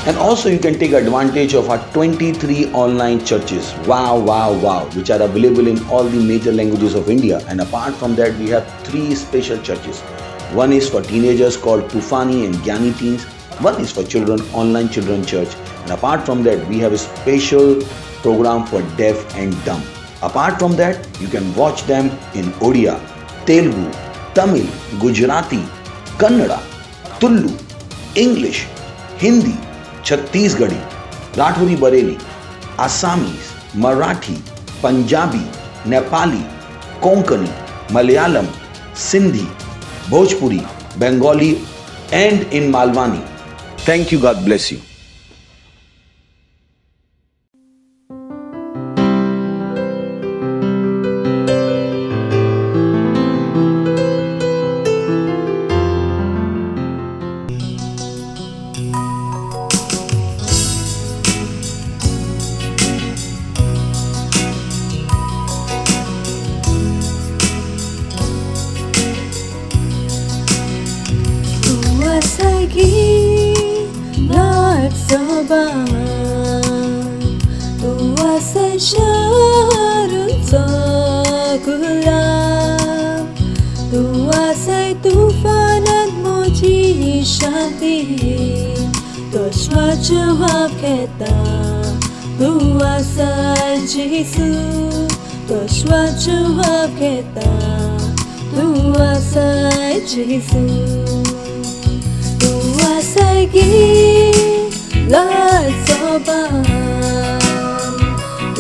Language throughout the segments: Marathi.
And also you can take advantage of our 23 online churches. Wow, wow, wow, which are available in all the major languages of India. And apart from that, we have 3 special churches. One is for teenagers called Tufani and Gyani Teens. One is for children, Online Children Church. And apart from that, we have a special program for deaf and dumb. Apart from that, you can watch them in Odia, Telugu, Tamil, Gujarati, Kannada, Tulu, English, Hindi, Chhattisgarhi, Rathori Bareli, Assamese, Marathi, Punjabi, Nepali, Konkani, Malayalam, Sindhi, Bhojpuri, Bengali, and in Malwani. Thank you. God bless you. Jawab kita luasa Yesus, Joshua jawab kita luasa Yesus, luasa gila sobat,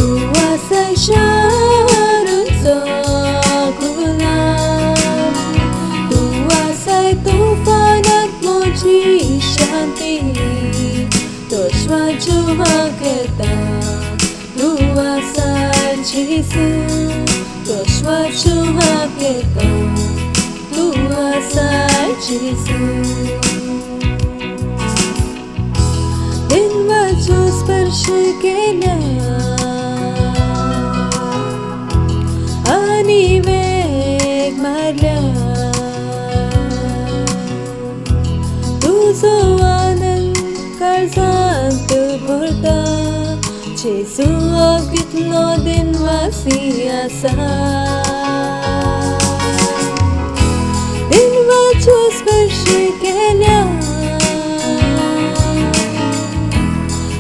luasa syarun sokulam, luasa tufan at moji shanti. Joshua jawab kita luasa Yesus, Joshua jawab kita luasa Yesus. Din wajus pershikena ani veg marla tuzo Sant Burda Jesu kitno din wasiasa din wajus bershikenya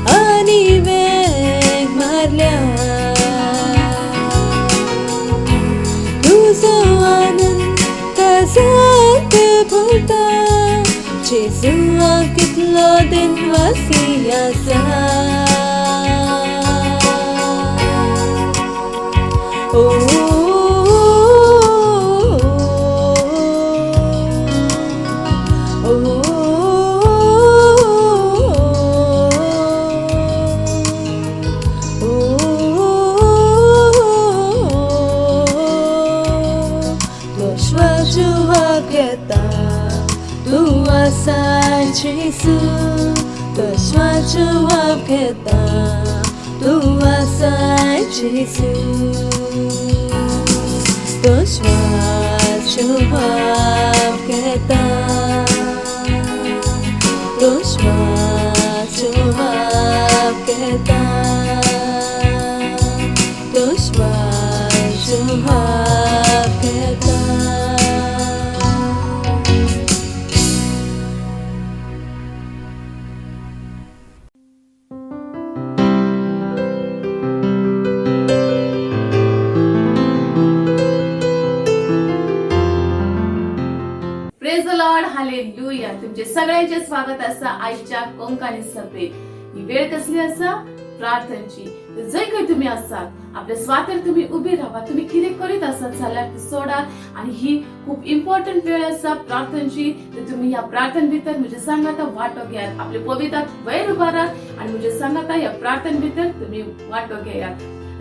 ani veg marla tuzo anan ka Sant Burda Jesu kitno din wasiasa Joshua jawab kita luasa Yesus, Joshua jawab kita luasa Yesus, Joshua jawab kita, Joshua jawab kita, Joshua jawab kita. Hallelujah तुमचे सगळ्यांचे स्वागत असा आजच्या कोंकणी सभेत. ही वेळ कसली असा प्रार्थनेची. जय खंय तुम्ही आसात आपल्या स्वातर तुम्ही उभी राहा. तुम्ही किती करीत आसात जाल्यार ती सोडा आणि ही खूप इम्पॉर्टंट वेळ असा प्रार्थनेची. तर तुम्ही या प्रार्थने भितर म्हणजे सांगाता वाटो घेयात. आपले पवित्रात वयर उभा राहात आणि म्हणजे सांगाता या प्रार्थने भितर तुम्ही वाटो घेयात.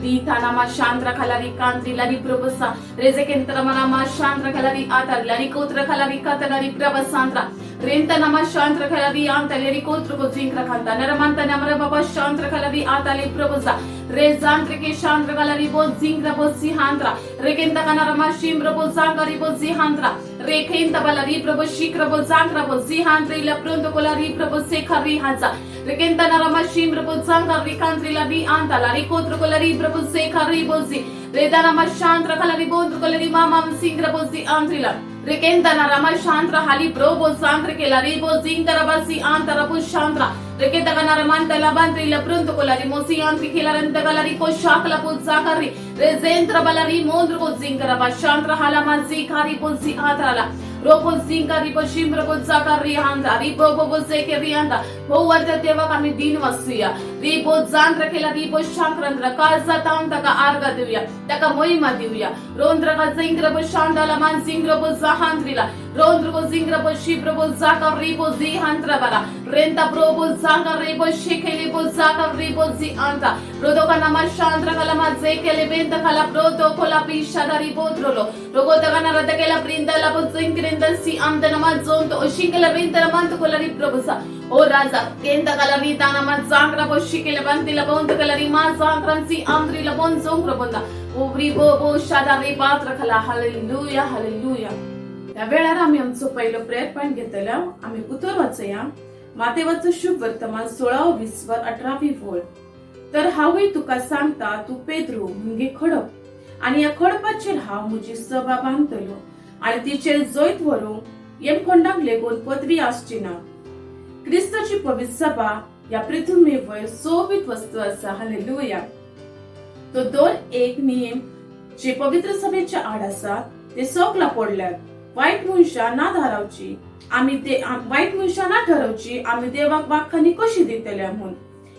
Ritanama Chandra Kalari Kandri Lari Probosa, Rezekentramanama Chandra Kalari Atar, Lari Kotra Kalari Katalari Prabasandra, Rentanama Chandra Kalari Antaleri Kotru Zinkra Kanta, Naramanta Namara Baba Chandra Kalari Atali Probosa, Rezantreke Chandra Kalari Bo Zinkra Bosi Handra, Rekenta Kanarama Shimbra Bozangari Bozi Handra, Rekenta Balari Proboshikra Bozankra Bozi Handri La Pronto Kolari Probose Kari Hansa. rekenta na rama shim rabo zanga rikantri la ri anta la ri kotro kola ri brabo se kari bozi redana ma shantra kala ri bondro kola ri mama singra bozi antri la rekenta na rama shantra hali brobo santra ke la ri bozi ingra basi anta rabo shantra rekenta na rama la bantri la pronto kola ri mosi antri ke la ranta kala ri ko shakla boza kari rezentra bala ri mondro ko zingra ba shantra hala ma zi kari bozi atrala रोबो सिंगा रिबो शिम रोबो जाका रिहांदा रिबो बोबो जेके रिहांदा हो वर्ता तेवा आम्ही दिन वसूया रिबो जान रखेला रिबो शांक्रंद्र काजा ताऊन तका आर्गा देऊया तका मोहिमा देऊया रोंद्र का जिंग्र बो शांदाला मान जिंग्र बो जाहांद्रीला रोंद्र को जिंग्र बो शिब्र बो जाका रिबो जी हांद्रा बरा रेंता प्रोबो जाका रिबो शिकेली बो जाका रिबो जी आंता रोदो का नामा शांद्र कला मा जेकेले बेंता कला प्रोतो कोला पिशादा रिबो द्रोलो रोगो तका नारद केला प्रिंदला बो जिंग्र si amdana mazonto o shikela bintana manto kolari probusa o raza kenda kalari tana mazangra bo shikela bantila bonto kalari mazangra si amdri la bon zongra bonda o bribo bo shada ri patra khala hallelujah hallelujah या वेळेला आम्ही आमचं पहिलं प्रेयर पॉइंट घेतलं आम्ही उत्तर वाचूया मातेवाचं शुभ वर्तमान 16:20 वर 18 ओळ तर हावय तुका सांगता तू पेद्रो म्हणजे खडप आणि या खडपाचेर हांव म्हजी सभा बांदतलो आणि तिचे जोईत व्हरून येमखोंडाक लेगून पदवी आसची ना क्रिस्ताची पवित्र सभा या पृथ्वीवर सोबीत वस्तू असा हालेलुया तो 2:1 नियम जे पवित्र सभेच्या आड आसा ते सोकला पडल्यात वाईट मनशा ना धारावची वाईट मनशा ना ठरवची आम्ही देवाक बाखानी कशी दितल्या म्हणून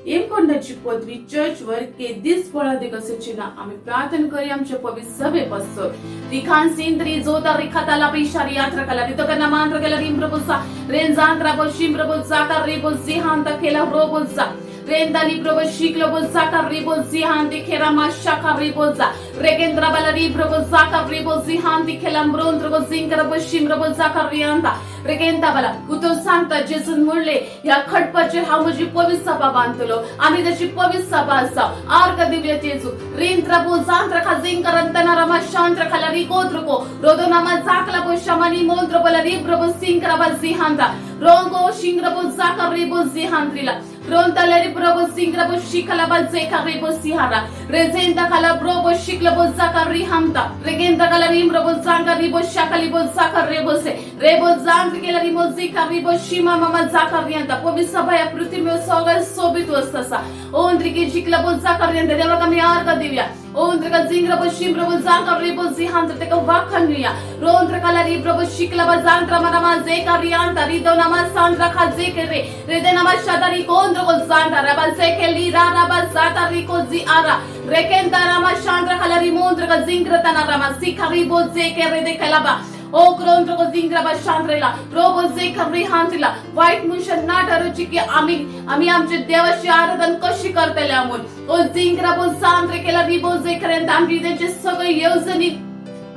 येमखोंडाची पदवी चर्च वर केदीस पळादी कसेची ना आम्ही प्रार्थना करी आमच्या पवित्र सभे बसतो रिखान सिंद्री जोता रिखाताला पिशारी यात्रा कला रितो कना मांत्र केला रिम्ब्रबोसा रेंजांत्रा बोशिम्ब्रबोसा का रिबोसी हांता केला रोबोसा रेंदाली प्रबोशिक लोबोसा का रिबोसी हांती खेरा माशा का रिबोसा रेगेंद्रा बालारी प्रबोसा का रिबोसी हांती खेला म्रोंद्र को जिंकर बोशिम्ब्रबोसा का रियांता रेगेंता बाला कुतो सांगता जेसून म्हणले या खडपाचे हा माझी पवित्र सभा बांधलो आम्ही त्याची पवित्र सभा असा आर्क दिव्य तेजू रेंद्रा बो जांत्रा का जिंकर अंतना रमा शांत्र खाला री कोत्रको रोदोनामा जाकला बो शमानी मोंद्र बालारी प्रबो सिंकरा बाजी हांता रोंगो शिंग्रबो जाका रिबो जिहांत्रीला रोंतालेरी प्रभु सिंग्रबो शिकला बाजे का रिबो सिहारा रेजेंदा कला प्रभु शिकलबो जाका रिहांता रेगेंदा कला रिमरबो जाका रिबो शाकली बो जाका रेबोसे रेबो जांग केला रिबो जिका रिबो शिमा मामा जाका रियांता पवित्र सभा या पृथ्वीवर सगळं सोबत वस्तसा ओंद्रिकी शिकलबो जाका रियांता देवा कमी आर्ग दिव्या ओंद्रका जिंग्रबो शिमरबो जाका रिबो जिहांता ते का वाखनुया रोंद्रका री प्रभु शिकलबो जांत्रा मामा जे का रियांता रिदो नामा सांद्रा खा जे करे रेदे नामा शादारी कोंद्र को जांता रबा से के लीरा रबा जाता रिको जी आरा रेकेंता नामा शांद्रा खला री मोंद्र का जिंग्रता ना रमा सिखारी बो जे के रेदे कलाबा ओ क्रोंद्र को जिंग्रबा शांद्रेला रोबो जे खबरी हांतला वाईट मुशन ना ठरवची की आम्ही आमच्या देवाची आराधना कशी करतले म्हणून ओ जिंग्रबो सांद्रे केला रिबो जे करेंता आम्ही त्याचे सगळे योजनी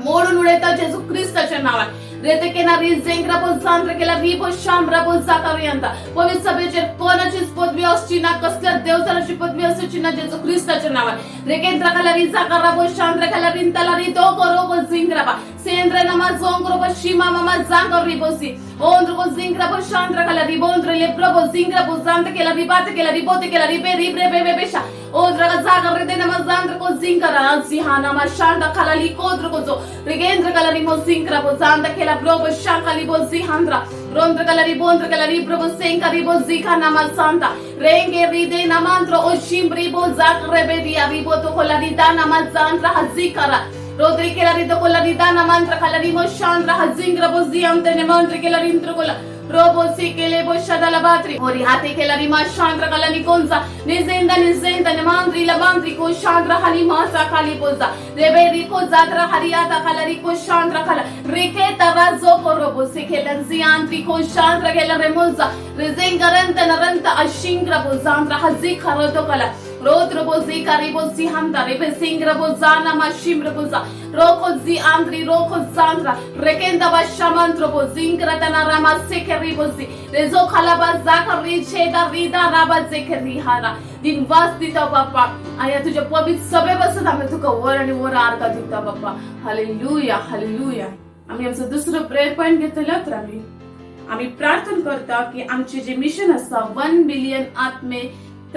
मोडून उडवता जेजू ख्रिस्ताच्या नावात रेते केना रिजेंग्रा बो सांद्र केला रिबो शामरा बो जाकारियांता पवित्र सभेचे कोणाचीच पदवी असची ना कसल्या देवताची पदवी असची ना जेजू ख्रिस्ताच्या नावात रेकेंद्रा कला रि जाकारा बो शांद्र कला रिंतला रि तो करो बो जिंग्रा बा सेंद्र नमा जोंग्रो बो शिमा मामा जांगर रिबोसी ओंद्र बो जिंग्रा बो शांद्र कला रिबोंद्र ले प्रभो जिंग्रा बो जांत केला रिबात केला रिबोते केला रिबे रिब्रे बेबे बेशा ओंद्र का जागर रेते नमा जांद्र को जिंगरा सिहाना मा शांदा कला ली कोद्र को जो रेकेंद्र कला रिमो जिंग्रा बो जांत केला प्रभो शांकाली बो जिहांद्रा रोंद्र कला रिबोंद्र कला रि प्रभो सेंका रिबो जिका नामा सांता रेंगे रिदे नमांत्र ओ शिम्ब्री बो जाकर बेदिया रिबो तो कोला रिदा नामा जांद्रा हजिकरा रोद्री केला रिदो कोला रिदा नमांत्र कला रिमो शांद्रा हजिंग्रा बो जियांते नमांत्र केला रिंद्र कोला रोबो सी केले बो शदाला बात्री ओरी हाते केला रिमा शांद्रा कला निकोंजा निजेंदा नमांत्री लबांत्री को शांद्रा हली मासा खाली बोजा रेबे रिको जात्रा हरियाता कला रिको शांद्रा कला रिके तरा जो को रोबो सी केलन जियांत्री को शांद्रा केला रेमोजा रिजेंगरंत नरंत अशिंग्रा बो जांद्रा हजी खरोतो कला रोद्र बो जी कारिबो सी हमता रेबे सिंग्रा बो जाना मा शिम्र बोजा रोको जी आंद्री रोको जांद्रा रेकेंदा बा शमंत्र बो जिंग्रा तना रामा सेकेरी बोजी रेजो खलाबा जाकरी छेदा रिदा राबा जेकरी हारा दिन वास दिता बाप्पा आया तुझ्या पवित्र सभे बसत आम्ही तुका वर आणि वर आरका दिता बाप्पा हालेलुया हालेलुया आम्ही आमचं दुसरं प्रेयर पॉइंट घेतलं तर आम्ही प्रार्थना करता की आमचे जे मिशन असा 1 बिलियन आत्मे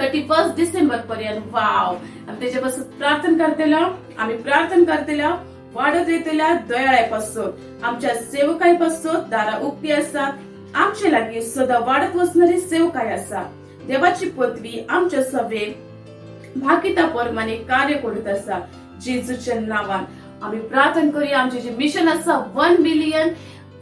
31 डिसेंबर पर्यंत वाव आम्ही त्याच्यापासून प्रार्थना करतेला आम्ही प्रार्थना करतेला वाढत येतेल्या दयाळ्यापासून आमच्या सेवकाईपासून दारा उक्ती असतात आमच्या लागी सदा वाढत वसणारी सेवकाई असा देवाची पदवी आमच्या सभे भाकिताप्रमाणे कार्य करत असा जेजूच्या नावान आम्ही प्रार्थना करूया आमचे जे मिशन असा 1 बिलियन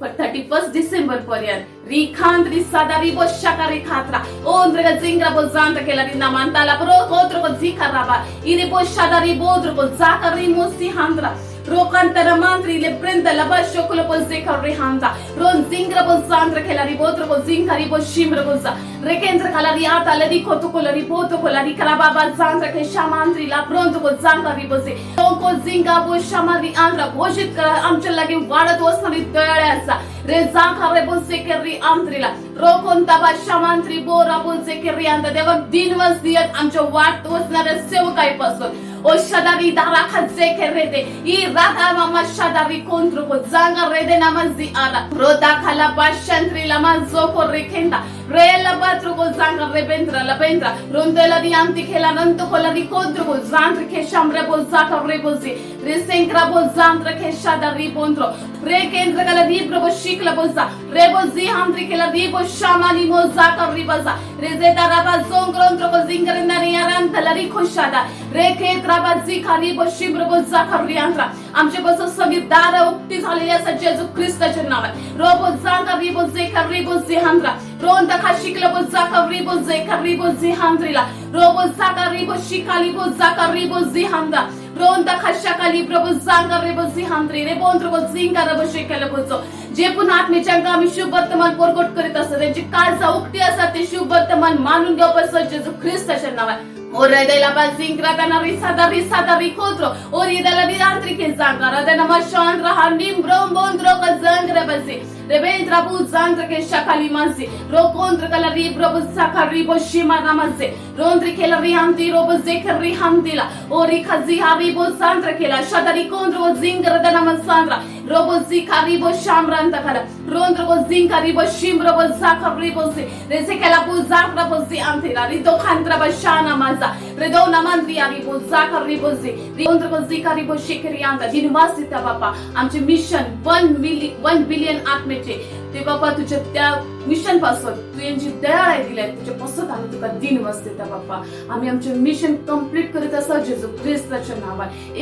31 डिसेंबर पर्यंत रिखांत रिसादा रिबो शाकारी खात्रा ओंद्रगा जिंगरा बो जानता केला रि नामांताला प्रो कोत्रो को जिखराबा इने बो शादा रिबोद्र को जाकरी मोसी हांद्रा रोकांतर मंत्री ले प्रिंदला बशोकुल को जिखरी हांदा रोन जिंगरा बो जानता केला रिबोद्र को जिंखरी बो शिमर को जा रेकेंद्र कला रि आता लरी कोतो को लरी बोतो को लरी कराबाबा जानता के शामांत्री ला प्रोंतो को जांकरी बोसे को जिंगा बो शामारी आंध्रा घोषित करा आमच्या लागे वाढत वसणारी दयाळ्या असा रे जाखरे बोसे केरी आंत्रीला रोकोंता बा शामांत्री बोरा बोसे केरी आंता देवा दिनवस दियत आमच्या वाट वसणाऱ्या सेवकाईपासून ओ शदारी दारा खजे केरेदे ई राधा मामा शदारी कोंत्रो को जांगा रेदे नमजी आला रोदा खाला पाशंत्रीला मा जोको रेखेंदा रेला बात्रो को जांगा रेबेंद्रा लबेंद्रा रोंदेला दी आंती खेला नंतो कोला दी कोंत्रो को जांत्र खे शामरे बो जाका रेबोसी रे सेंक्रा बो जांत्र खे शदारी बोंत्रो रे केंद्र कला दी प्रभु शिकला बोसा रेबो जी हांत्री खेला दी बो शामानी मो जाका रिबसा रे जे दारा जोंग्रोंत्रो को जिंगरेंदा रे यारांत लरी खुशादा रे के राबाजी खाली बो शिब्र बो जाखरी आंत्रा आमचे बस सगळी दार उक्ती झालेली असतात जेजू ख्रिस्ताच्या नावात रोबो जाखरी बो जेखरी बो जिहांद्रा रोन दखा शिकला बो जाखरी बो जेखरी बो जिहांद्रीला रोबो जाखरी बो शिकाली बो जाखरी बो जिहांद्रा रोन दखा शकाली प्रभु जांगरे बो जिहांद्री रे बोंद्र बो जिंगार बो शिकला बोचो जे पुन्हा आत्मेच्या आम्ही शुभ वर्तमान पोरगोट करीत असतात त्यांची काळजा उक्ती असतात ते शुभ वर्तमान मानून घेऊ पण जेजू ख्रिस्ताच्या नावात Ora della bazingra da risada ricotro, ori della vidantri che zangara, da namashandra handim brom bondro ka zangra basi, rebentra bu zangra che shakali masi, ro contra ka la ribro bu sakari bo shima namase, rondri che la rihanti robo zekri handila, ori khazi hari bo zangra che la shadari contro zingra da namasandra, robo zikari bo shamranta kala, rondro bo zinkari bo shimbro bo zakari bo si, rese che la bu zakra bo si antira, rito khantra ba shana mas Redona mandria ribo zakari bozi riondro bozi karibo shikrianda दिनवासिता बापा आमचे मिशन 1 बिलियन आत्मेचे ते बापा तुझ्या त्या मिशन पासून तू यांची दयाळी दिलाय तुझ्या पासून आम्ही तुका दिनवासिता बापा आम्ही आमचे मिशन कंप्लीट करीत असा जेजू ख्रिस्ताच्या नावात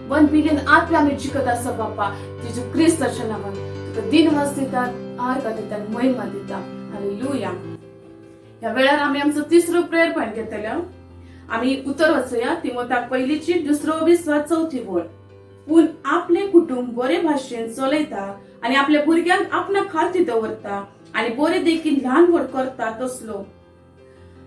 1 बिलियन आत्मे आम्ही जिंकत असा बापा जेजू ख्रिस्ताच्या नावात तुका दिनवासिता आर्का देता महिमा देता हालेलुया या वेळार आम्ही आमचं तिसरं प्रेयर पॉइंट घेतलं आम्ही उतर वाचूया तिमोथाक पहिलीची 2:20 बोल पूण आपले कुटुंब बरे भाशेन चलयता आणि आपल्या भुरग्यांक आपल्या खाती दवरता आणि बरे देखील ल्हान व्हड करता तसलो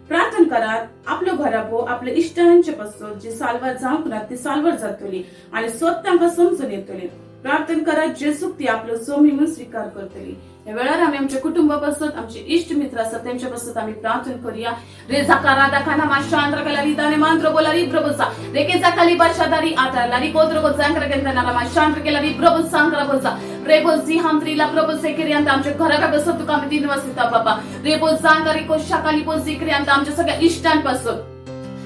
प्रार्थना करात आपल्या घराबो आपल्या इष्टांचे पासून जी साल्वार जावंक ना ती साल्वार जातली आणि स्वतः तांकां समजून येतली प्रार्थना करा जेजू ती आपलो सोमी म्हणून स्वीकार करतली या वेळार आम्ही आमच्या कुटुंबापासून आमचे इष्ट मित्र असतात त्यांच्यापासून आम्ही प्रार्थना करूया रे जाकारा दाखाना माशांद्र कला रिदाने मांद्र बोला री प्रभुसा रेके जाकाली बाशादारी आता लारी कोद्र को जांकर केंद्रना माशांद्र केला री प्रभु सांकरा बोसा रेबो जी हमत्रीला प्रभु सेकरियांत आमच्या घराका बसत तुका आम्ही दिनवासिता बाबा रेबो जांकरी को शाकाली बो जिक्रियांत आमच्या सगळ्या इष्टांपासून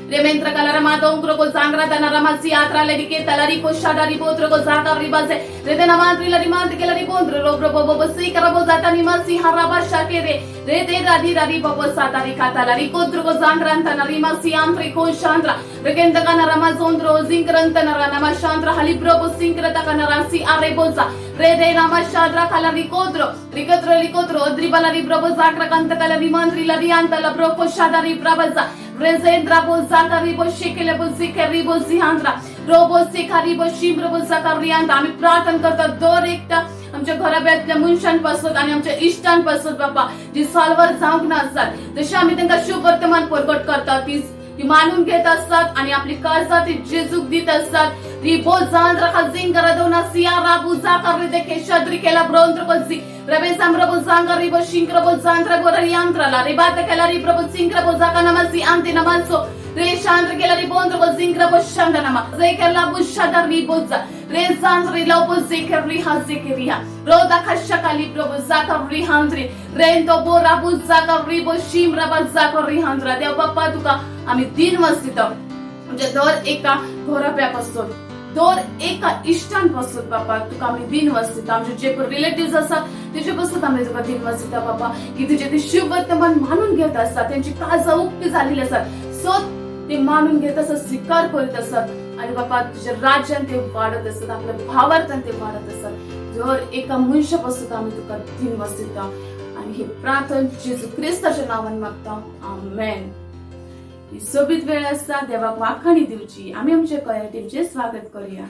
Rementra calarama doncro ko zangra dana ramasi atra ledike talari ko shadari potro ko zaka ribase redena mantri la rimante ke la ribondro robro bobo bosi karabo zata nimasi haraba shakere rede radi radi bobo satari katalari kodro ko zangra antana rimasi amtre ko chandra regenda kana ramazondro zingranta narana chandra halibro bo singrata kana rasi areboza rede namashadra kalari kodro likotro dribalari brobo zakra kanta kalari mantri la rianta la broko shadari brabaza Rezendra bo zakari bo shekele bo zikari bo zihandra robo sikari bo shimbro bo zakarianda आम्ही प्रार्थना करतात दर एकटा आमच्या घराब्यातल्या मुंशांपासून आणि आमच्या इष्टांपासून बाबा जी सालवर जाऊन असतात तशी आम्ही त्यांना शुभ वर्तमान प्रगट करतात ती मानून घेत असतात आणि आपली कर्जा ती जेजूक देत असतात रिबो जांद्रा खजिंगरा दोना सिया राबू जाकर देखे शद्री केला ब्रोंद्र बजी रबे समरबो जांगर रिबो शिंग्रबो जांद्रा गोरा यांद्राला रिबात केला रिब्रबो सिंग्रबो जाका नमसी अंति नमसो Re Chandra Kela Ribondra was Zingra Boshandanama, Zekala Bushada Riboza, Re Zandri Lobo Zekeri Hazekeria, Roda Kashakali Brobozaka Rihandri, Rento Borabu Zaka Ribo Shimra Bazaka Rihandra, देव बाप्पा तुका आम्ही दिनवसित म्हणजे दर एका घोरप्यापासून दर एका इष्टांपासून बाप्पा तुका आम्ही दिनवसित आमचे जे रिलेटिव्ह असतात त्याच्यापासून आम्ही तुका दिनवसित बाप्पा की तुझे ते शिव वर्तमान मानून घेत असतात त्यांची काळजा उक्ती झालेली असतात सो ते मानून घेत असतात स्वीकार करीत असतात आणि बाप्पा तुझ्या राज्यात ते वाढत असतात आपल्या भावार्थान ते वाढत असतात दर एका मनुष्यापासून आम्ही तुका दिनवसित आणि हे प्रार्थना जेजू ख्रिस्ताच्या नावाने मागता आमेन. ही सोबीत वेळ असता देवाक वाखाणी दिवची आम्ही आमच्या कॉयर टीमचे स्वागत करूया.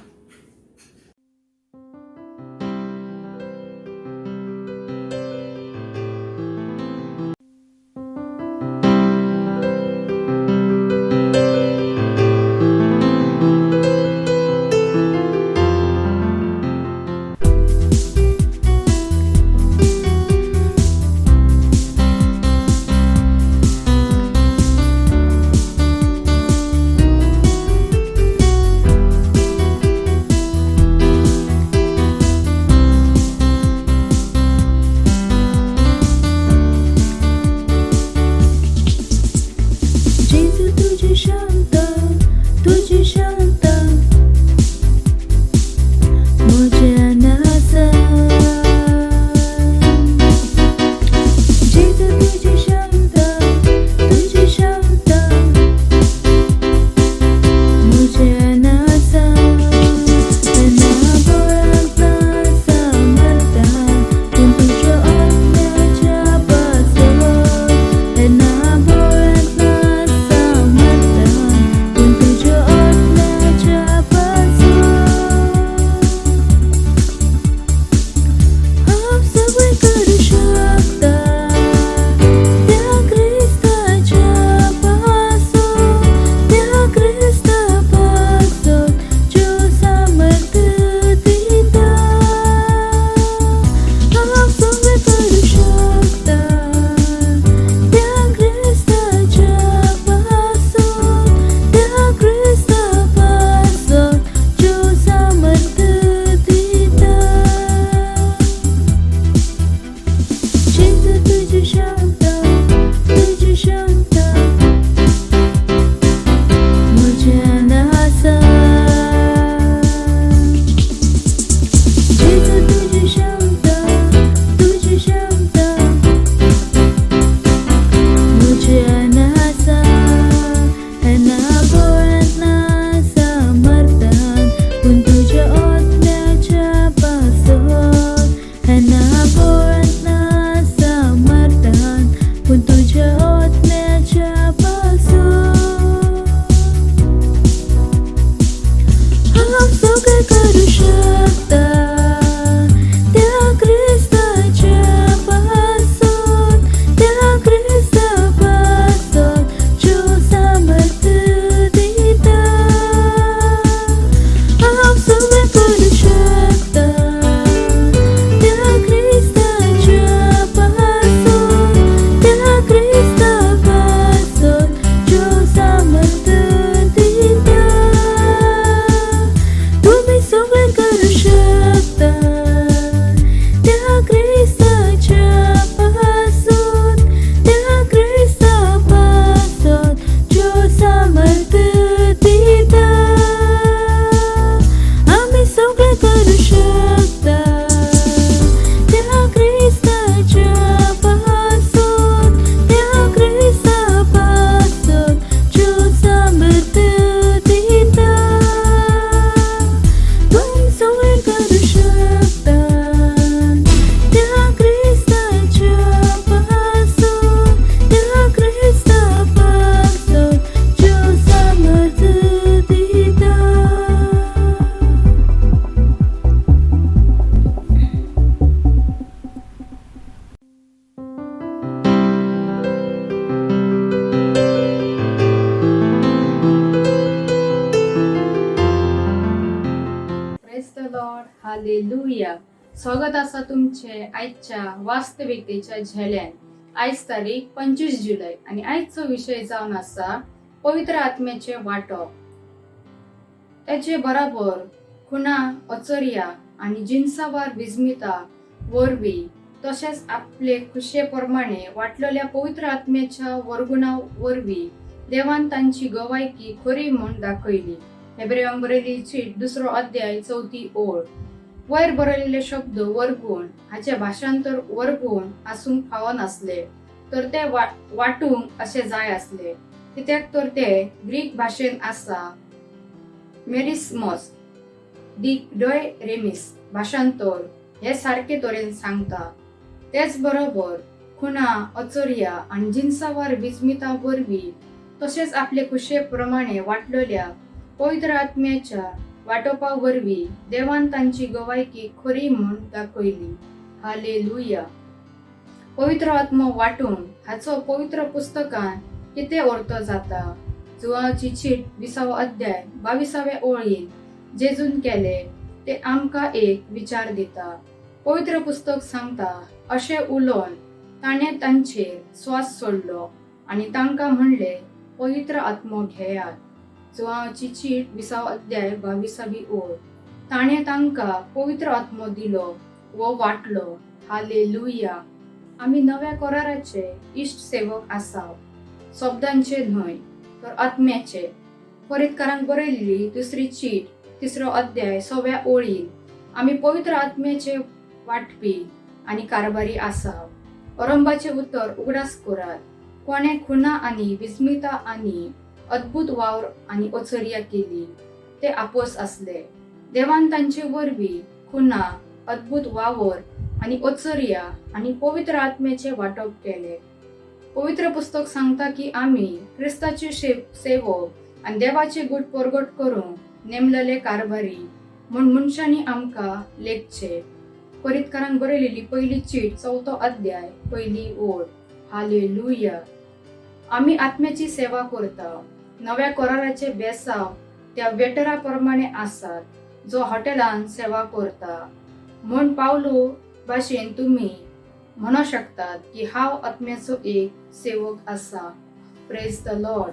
हालेलुया. स्वागत असा तुमचे आजच्या वास्तविकतेच्या झेल्यान. आज तारीख 25 जुलै आणि आजचो विषय जावन असा पवित्र आत्म्याचे वाटप. त्याचे बरोबर खुणा, अचर्या आणि जिन्सावार विस्मिता वरवी तसेच आपले खुशेप्रमाणे वाटलेल्या पवित्र आत्म्याच्या वरगुणा वरवी देवान तांची गवायकी खरी म्हूण दाखयली. हेब्रेयांक बरयल्ली चीट 2 अध्याय 4 ओळ. वयर बरयलेले शब्द वरगूण हाचे भाषांतर वरगूण आसूंक फावो नासले, तर ते वाटूंक असे जाय असले. कित्याक तर ते ग्रीक भाषेन आसा मेरिस्मस डॉय रेमिस भाषांतर हे सारखे तरेन सांगता. तेच बरोबर खुणा, अचर्या आणि जिन्सावार विस्मिता वरवी तसेच आपले खुशेप्रमाणे वाटलेल्या पवित्र आत्म्याच्या वाटपा वरवी देवान तांची गवायकी खरी म्हूण दाखयली. हालेलुया. पवित्र आत्मो वाटून हाचो पवित्र पुस्तकान कितें अर्थ जाता? जुआंची चीट 20 अध्याय 22 ओळीन जेजून केले ते आमकां एक विचार दिता. पवित्र पुस्तक सांगता अशें उलोवन ताणें तांचेर स्वास सोडलो आणि तांकां म्हणले, पवित्र आत्मो घेयात. जुआंची चीट 20 अध्याय 22 ओळ. ताणें तांकां पवित्र आत्मो दिलो व वाटलो. हालेलुया. आम्ही नव्या कराराचे इष्ट सेवक आसाव, शब्दांचे न्हय तर आत्म्याचे. फरीदकारांक बरयल्ली 2 चीट 3 अध्याय 6 ओळीन आम्ही पवित्र आत्म्याचे वाटपी आणि कारभारी आसाव. अरंबाचे उतर उगडास करात. कोणे खुणा आणि विस्मिता आणि अद्भुत वावर आणि अचर्या केली ते आपोस असले. देवान तांचे वरवी खुणा, अद्भुत वावर आणि अचर्या आणि पवित्र आत्म्याचे वाटप केले. पवित्र पुस्तक सांगता की आम्ही ख्रिस्ताचे सेवक आणि देवाचे गुट परगट करूंक नेमलेले कारभारी म्हूण मनशांनी आमकां लेखचे. फरीदकारांक बरयलेली पहिली चीट 4 अध्याय 1 ओळ. हालेलुया. आम्ही आत्म्याची सेवा करता. नव्या कराराचे बेसाव त्या वेटरा प्रमाणे आसात जो हॉटेलान सेवा करता. म्हूण पावलो भाशेन तुम्ही म्हणू शकतात की हांव आत्म्याचो एक सेवक आसा. Praise the Lord.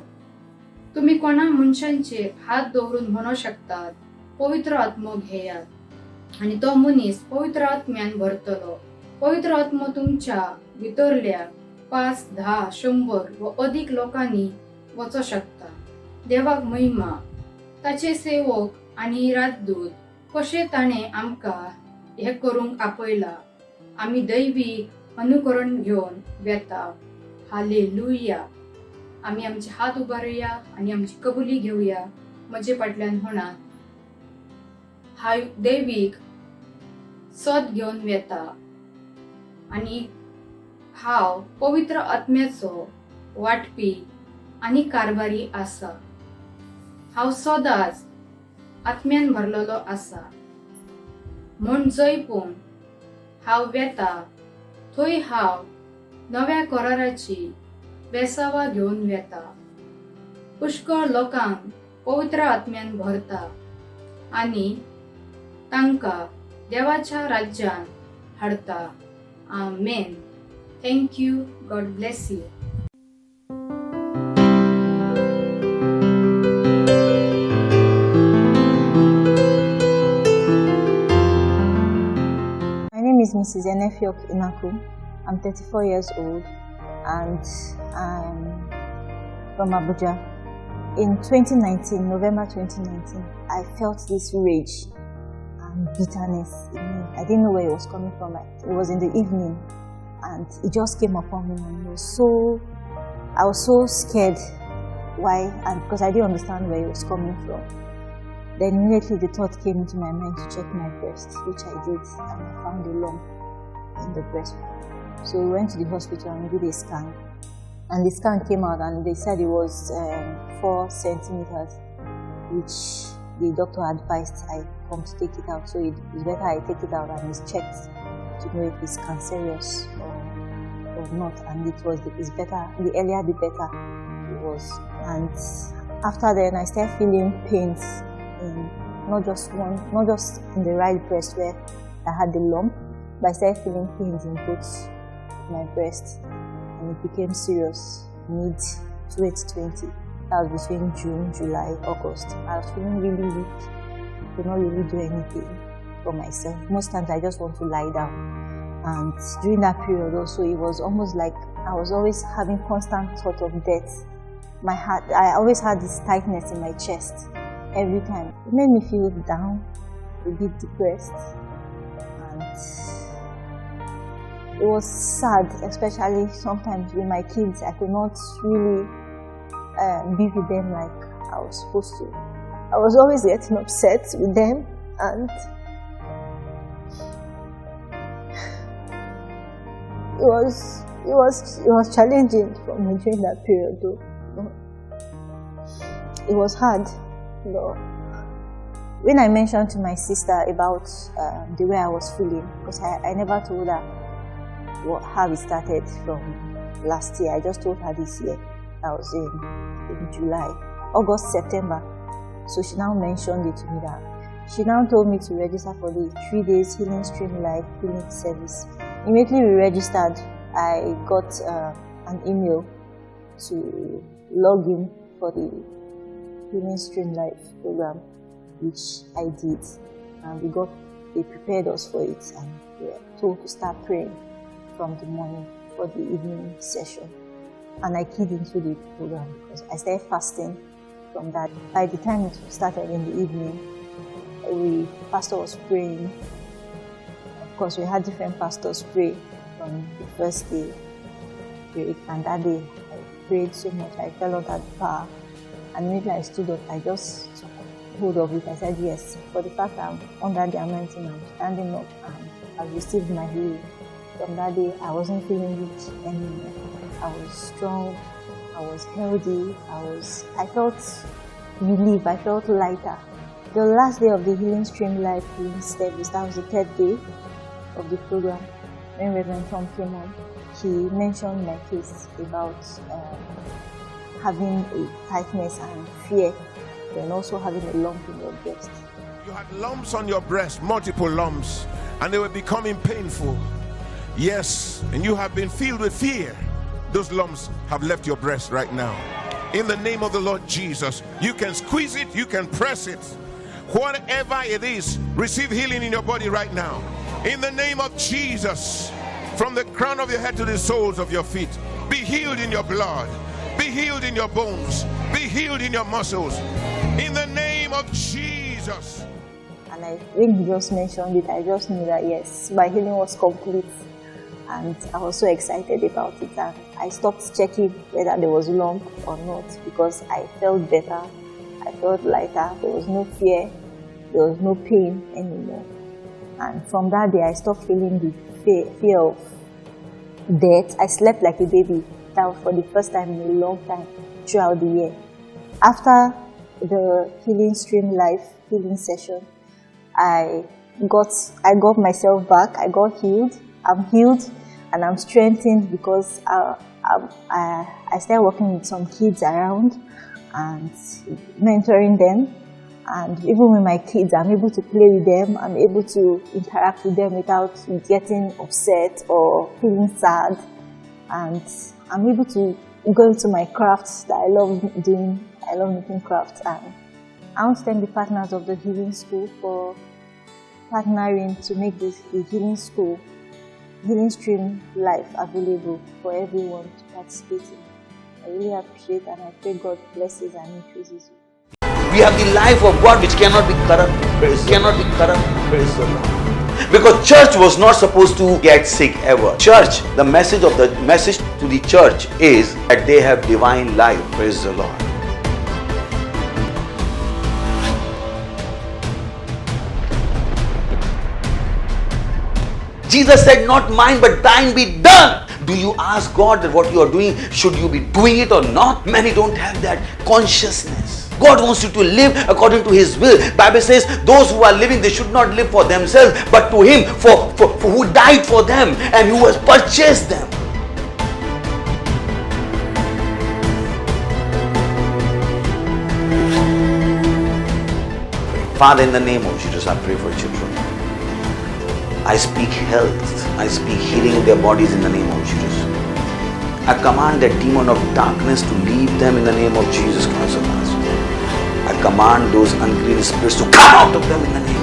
तुम्ही कोणा मनशांचेर हात दवरून म्हणू शकतात, पवित्र आत्मो घेयात आणि तो मनीस पवित्र आत्म्यान भरतलो. पवित्र आत्मो तुमच्या भितरल्या 5, 10, 100 व अधिक लोकांनी वचो शकता. देवाक महिमा. ताचे सेवक आणि राजदूत कशे ताणे आमकां हे करूंक आपयला. आम्ही दैविक अनुकरण घेवन वेता. हालेलुया. आम्ही आमचे हात उबारुया आणि आमची कबुली घेऊया. म्हजे फाटल्यान होणार हांव दैविक सोद घेवन वेता आणि हांव पवित्र आत्म्याचो वाटपी आणि कारभारी आसा. हांव सदांच आत्म्यान भरलेलो आसा. म्हूण जंय पूण हांव वेता थंय हांव नव्या कराराची बेसावा घेवन वेता. पुष्कळ लोकांक पवित्र आत्म्यान भरता आणि तांकां देवाच्या राज्यान हाडता. Amen. Thank you. God bless you. My name is Mrs. Enefiok Inaku. I'm 34 years old and I'm from Abuja. In 2019, November 2019, I felt this rage and bitterness in me. I didn't know where it was coming from. It was in the evening and it just came upon me and I was so scared. Why? And because I didn't understand where it was coming from. Then immediately the thought came into my mind to check my breast, which I did, and I found a lump in the breast. So we went to the hospital and did a scan. And the scan came out and they said it was 4 centimeters, which the doctor advised I come to take it out. So it's better I take it out and it's checked to know if it's cancerous or not. And it's better, the earlier the better it was. And after then I started feeling pains. Not just in the right breast where I had the lump, but I started feeling pains in both my breast, and it became serious mid-2020. That was between June, July, August. I was feeling really weak. Could not really do anything for myself. Most times I just want to lie down. And during that period also, it was almost like I was always having constant thought of death. My heart, I always had this tightness in my chest every time. It made me feel down, a bit depressed, and it was sad, especially sometimes with my kids. I could not really be with them like I was supposed to. I was always getting upset with them, and it was challenging for me during that period though. It was hard. When I mentioned to my sister about the way I was feeling, because I never told her how it started from last year. I just told her this year. I was in July, August, September. So she now mentioned it to me that she now told me to register for the 3 days Healing Stream Life healing service. Immediately we registered, I got an email to log in for the Healing Stream Life program, which I did, and they prepared us for it, and we were told to start praying from the morning for the evening session. And I keyed into the program because I started fasting from that. By the time it started in the evening, the pastor was praying. Of course, we had different pastors pray from the first day, and that day I prayed so much I fell under the power. And immediately I stood up, I just took hold of it. I said yes, for the fact that I'm under the anointing, I'm standing up and I've received my healing. From that day, I wasn't feeling weak anymore. I was strong, I was healthy, I felt relief, I felt lighter. The last day of the Healing Stream Life healing service, that was the 3rd day of the program, when Reverend Tom came on, he mentioned my case about having a tightness and fear, and also having a lump in your breast. You had lumps on your breast, multiple lumps, and they were becoming painful. Yes, and you have been filled with fear. Those lumps have left your breast right now. In the name of the Lord Jesus, you can squeeze it, you can press it. Whatever it is, receive healing in your body right now. In the name of Jesus, from the crown of your head to the soles of your feet, be healed in your blood, be healed in your bones, be healed in your muscles. In the name of Jesus. And when he just mentioned it, I just knew that yes, my healing was complete. And I was so excited about it, and I stopped checking whether there was lump or not, because I felt better, I felt lighter, there was no fear, there was no pain anymore. And from that day I stopped feeling the fear of death. I slept like a baby. That was for the first time in a long time throughout the year. After the Healing Stream Life healing session, I got myself back, I got healed. I'm healed and I'm strengthened because I started working with some kids around and mentoring them. And even with my kids, I'm able to play with them, I'm able to interact with them without getting upset or feeling sad. And I'm able to go into my crafts that I love doing. I love making crafts. And I want to thank the partners of the Healing School for partnering to make the Healing School, Healing Stream Life, available for everyone to participate in. I really appreciate, and I pray God blesses and increases you. We have the life of God which cannot be corrupted. Cannot be corrupted. Praise the Lord. Because church was not supposed to get sick ever. Church, the message to the church is that they have divine life. Praise the Lord. Jesus said, not mine but thine be done. Do you ask God that what you are doing, should you be doing it or not? Many don't have that consciousness. God wants you to live according to His will. Bible says those who are living, they should not live for themselves, but to Him for who died for them and who has purchased them. Father, in the name of Jesus, I pray for children. I speak health. I speak healing in their bodies in the name of Jesus. I command that demon of darkness to leave them in the name of Jesus Christ of Nazareth. I command those unclean spirits to come out of them in the name.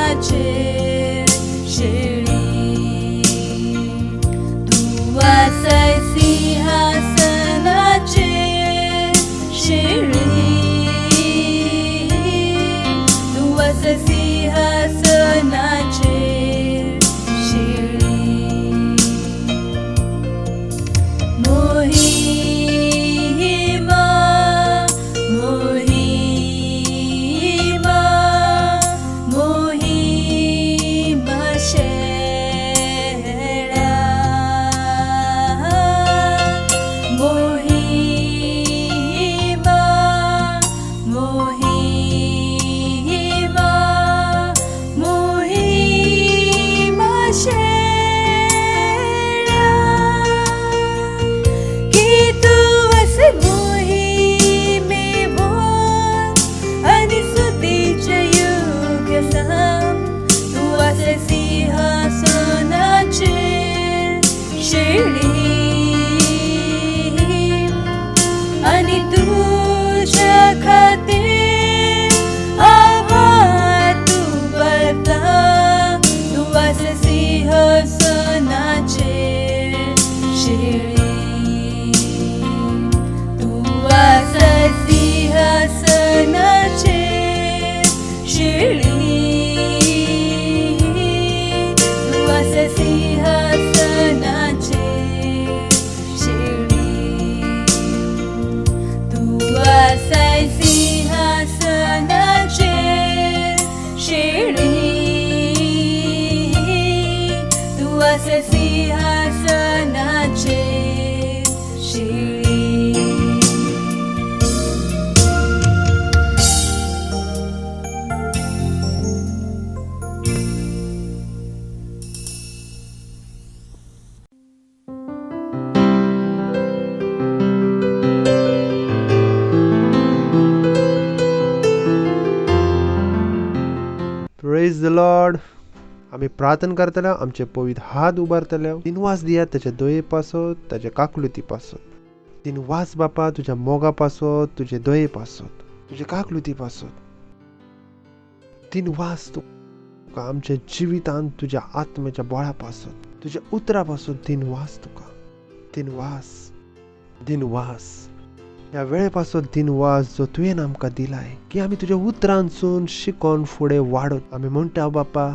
सिंहासनाचेर शेळी तू वासाय सिंहासनाचेर शेळी तू वासाय सिंहासनाचेर शेळी मोहिमा मोहिमा मोहिमा शेळा मोहिमा मोहिमा मोहिमा शेळा की तू असे मोहिमेवर आणि स्तुतीचे योग्य सांग तू असे सिंहासनाचेर शेळी आणि तुझ्या खातीर आभार तू करता तू असे सिंहासनाचेर शेळी तू असे सिंहासनाचेर शेळी तू असे सिंहासनाचेर शेळी तू असे सिंहासनाचेर शेळी तू असे सिंहासनाचेर शेळी प्रेज द लॉर्ड. आम्ही प्रार्थना करतल्या आमचे पवित्र हात उबारतल्या तीन वास दिया त्याच्या दोये पासत त्याच्या काकलुती पासत तीन वास बापा तुझ्या मोगा पासत तुझे दोये पासत तुझे काकलुती पासत तीन वास तुका आमच्या जिवितांत तुझ्या आत्म्याच्या बळा पासत तुझ्या उतरा पासत तीन वास तुका तीन वास या वेळेपासून तीन वास जो तुवें आमकां दिलाय की आमी तुज्या उतरांसून शिकोन फुडें वाडत आमी म्हणटा बापा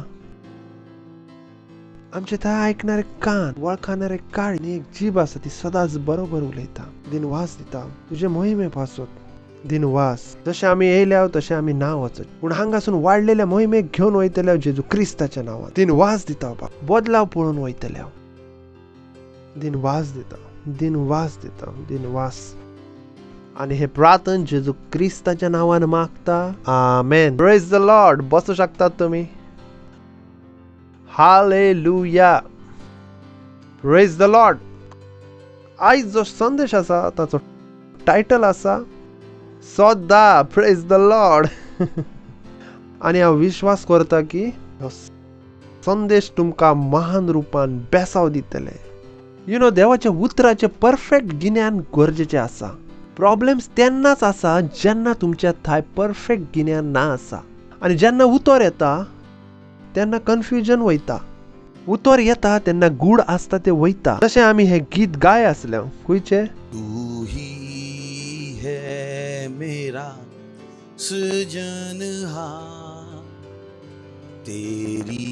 आमचे थंय आयकणारे कान वळखणारे काळी आनी एक जीब आसा ती सदांच बरोबर उलयता दिन वास दिता तुजे मोहिमे पासत दिन वास जशे आमी येयल्या तशे आमी ना वचत पूण हांगासून वाडलेल्या मोहिमेक घेवन वयतल्या जेजू क्रिस्ताच्या नांवान दिन वास दिता बापा बदलाव पळोवन वयतल्या दिनवास दिता दिनवास. आणि हे प्रार्थना जेजू ख्रिस्ताच्या नावानं मागता. आमेन. Praise the lord. बसू शकतात तुम्ही. हालेलुया. Praise the lord. आयज जो संदेश असा ताचो टायटल असा सदा. Praise the lord. आणि हांव विश्वास करता की हो संदेश तुमकां महान रुपान बेसाव दितले. देवाच्या उतराचे परफेक्ट गिन्यान गरजेचे आसा. प्रॉब्लेम्स तेन्नाच आसा जेन्ना तुमच्या थंय परफेक्ट गिन्यान ना आसा. आणि जेन्ना उतर येता तेन्ना कन्फ्युजन वयता. उतर येता तेन्ना गूढ आसता ते वयता. जशें आमी हे गीत गाय आसले खंयचे. तू ही है मेरा सृजनहार, तेरी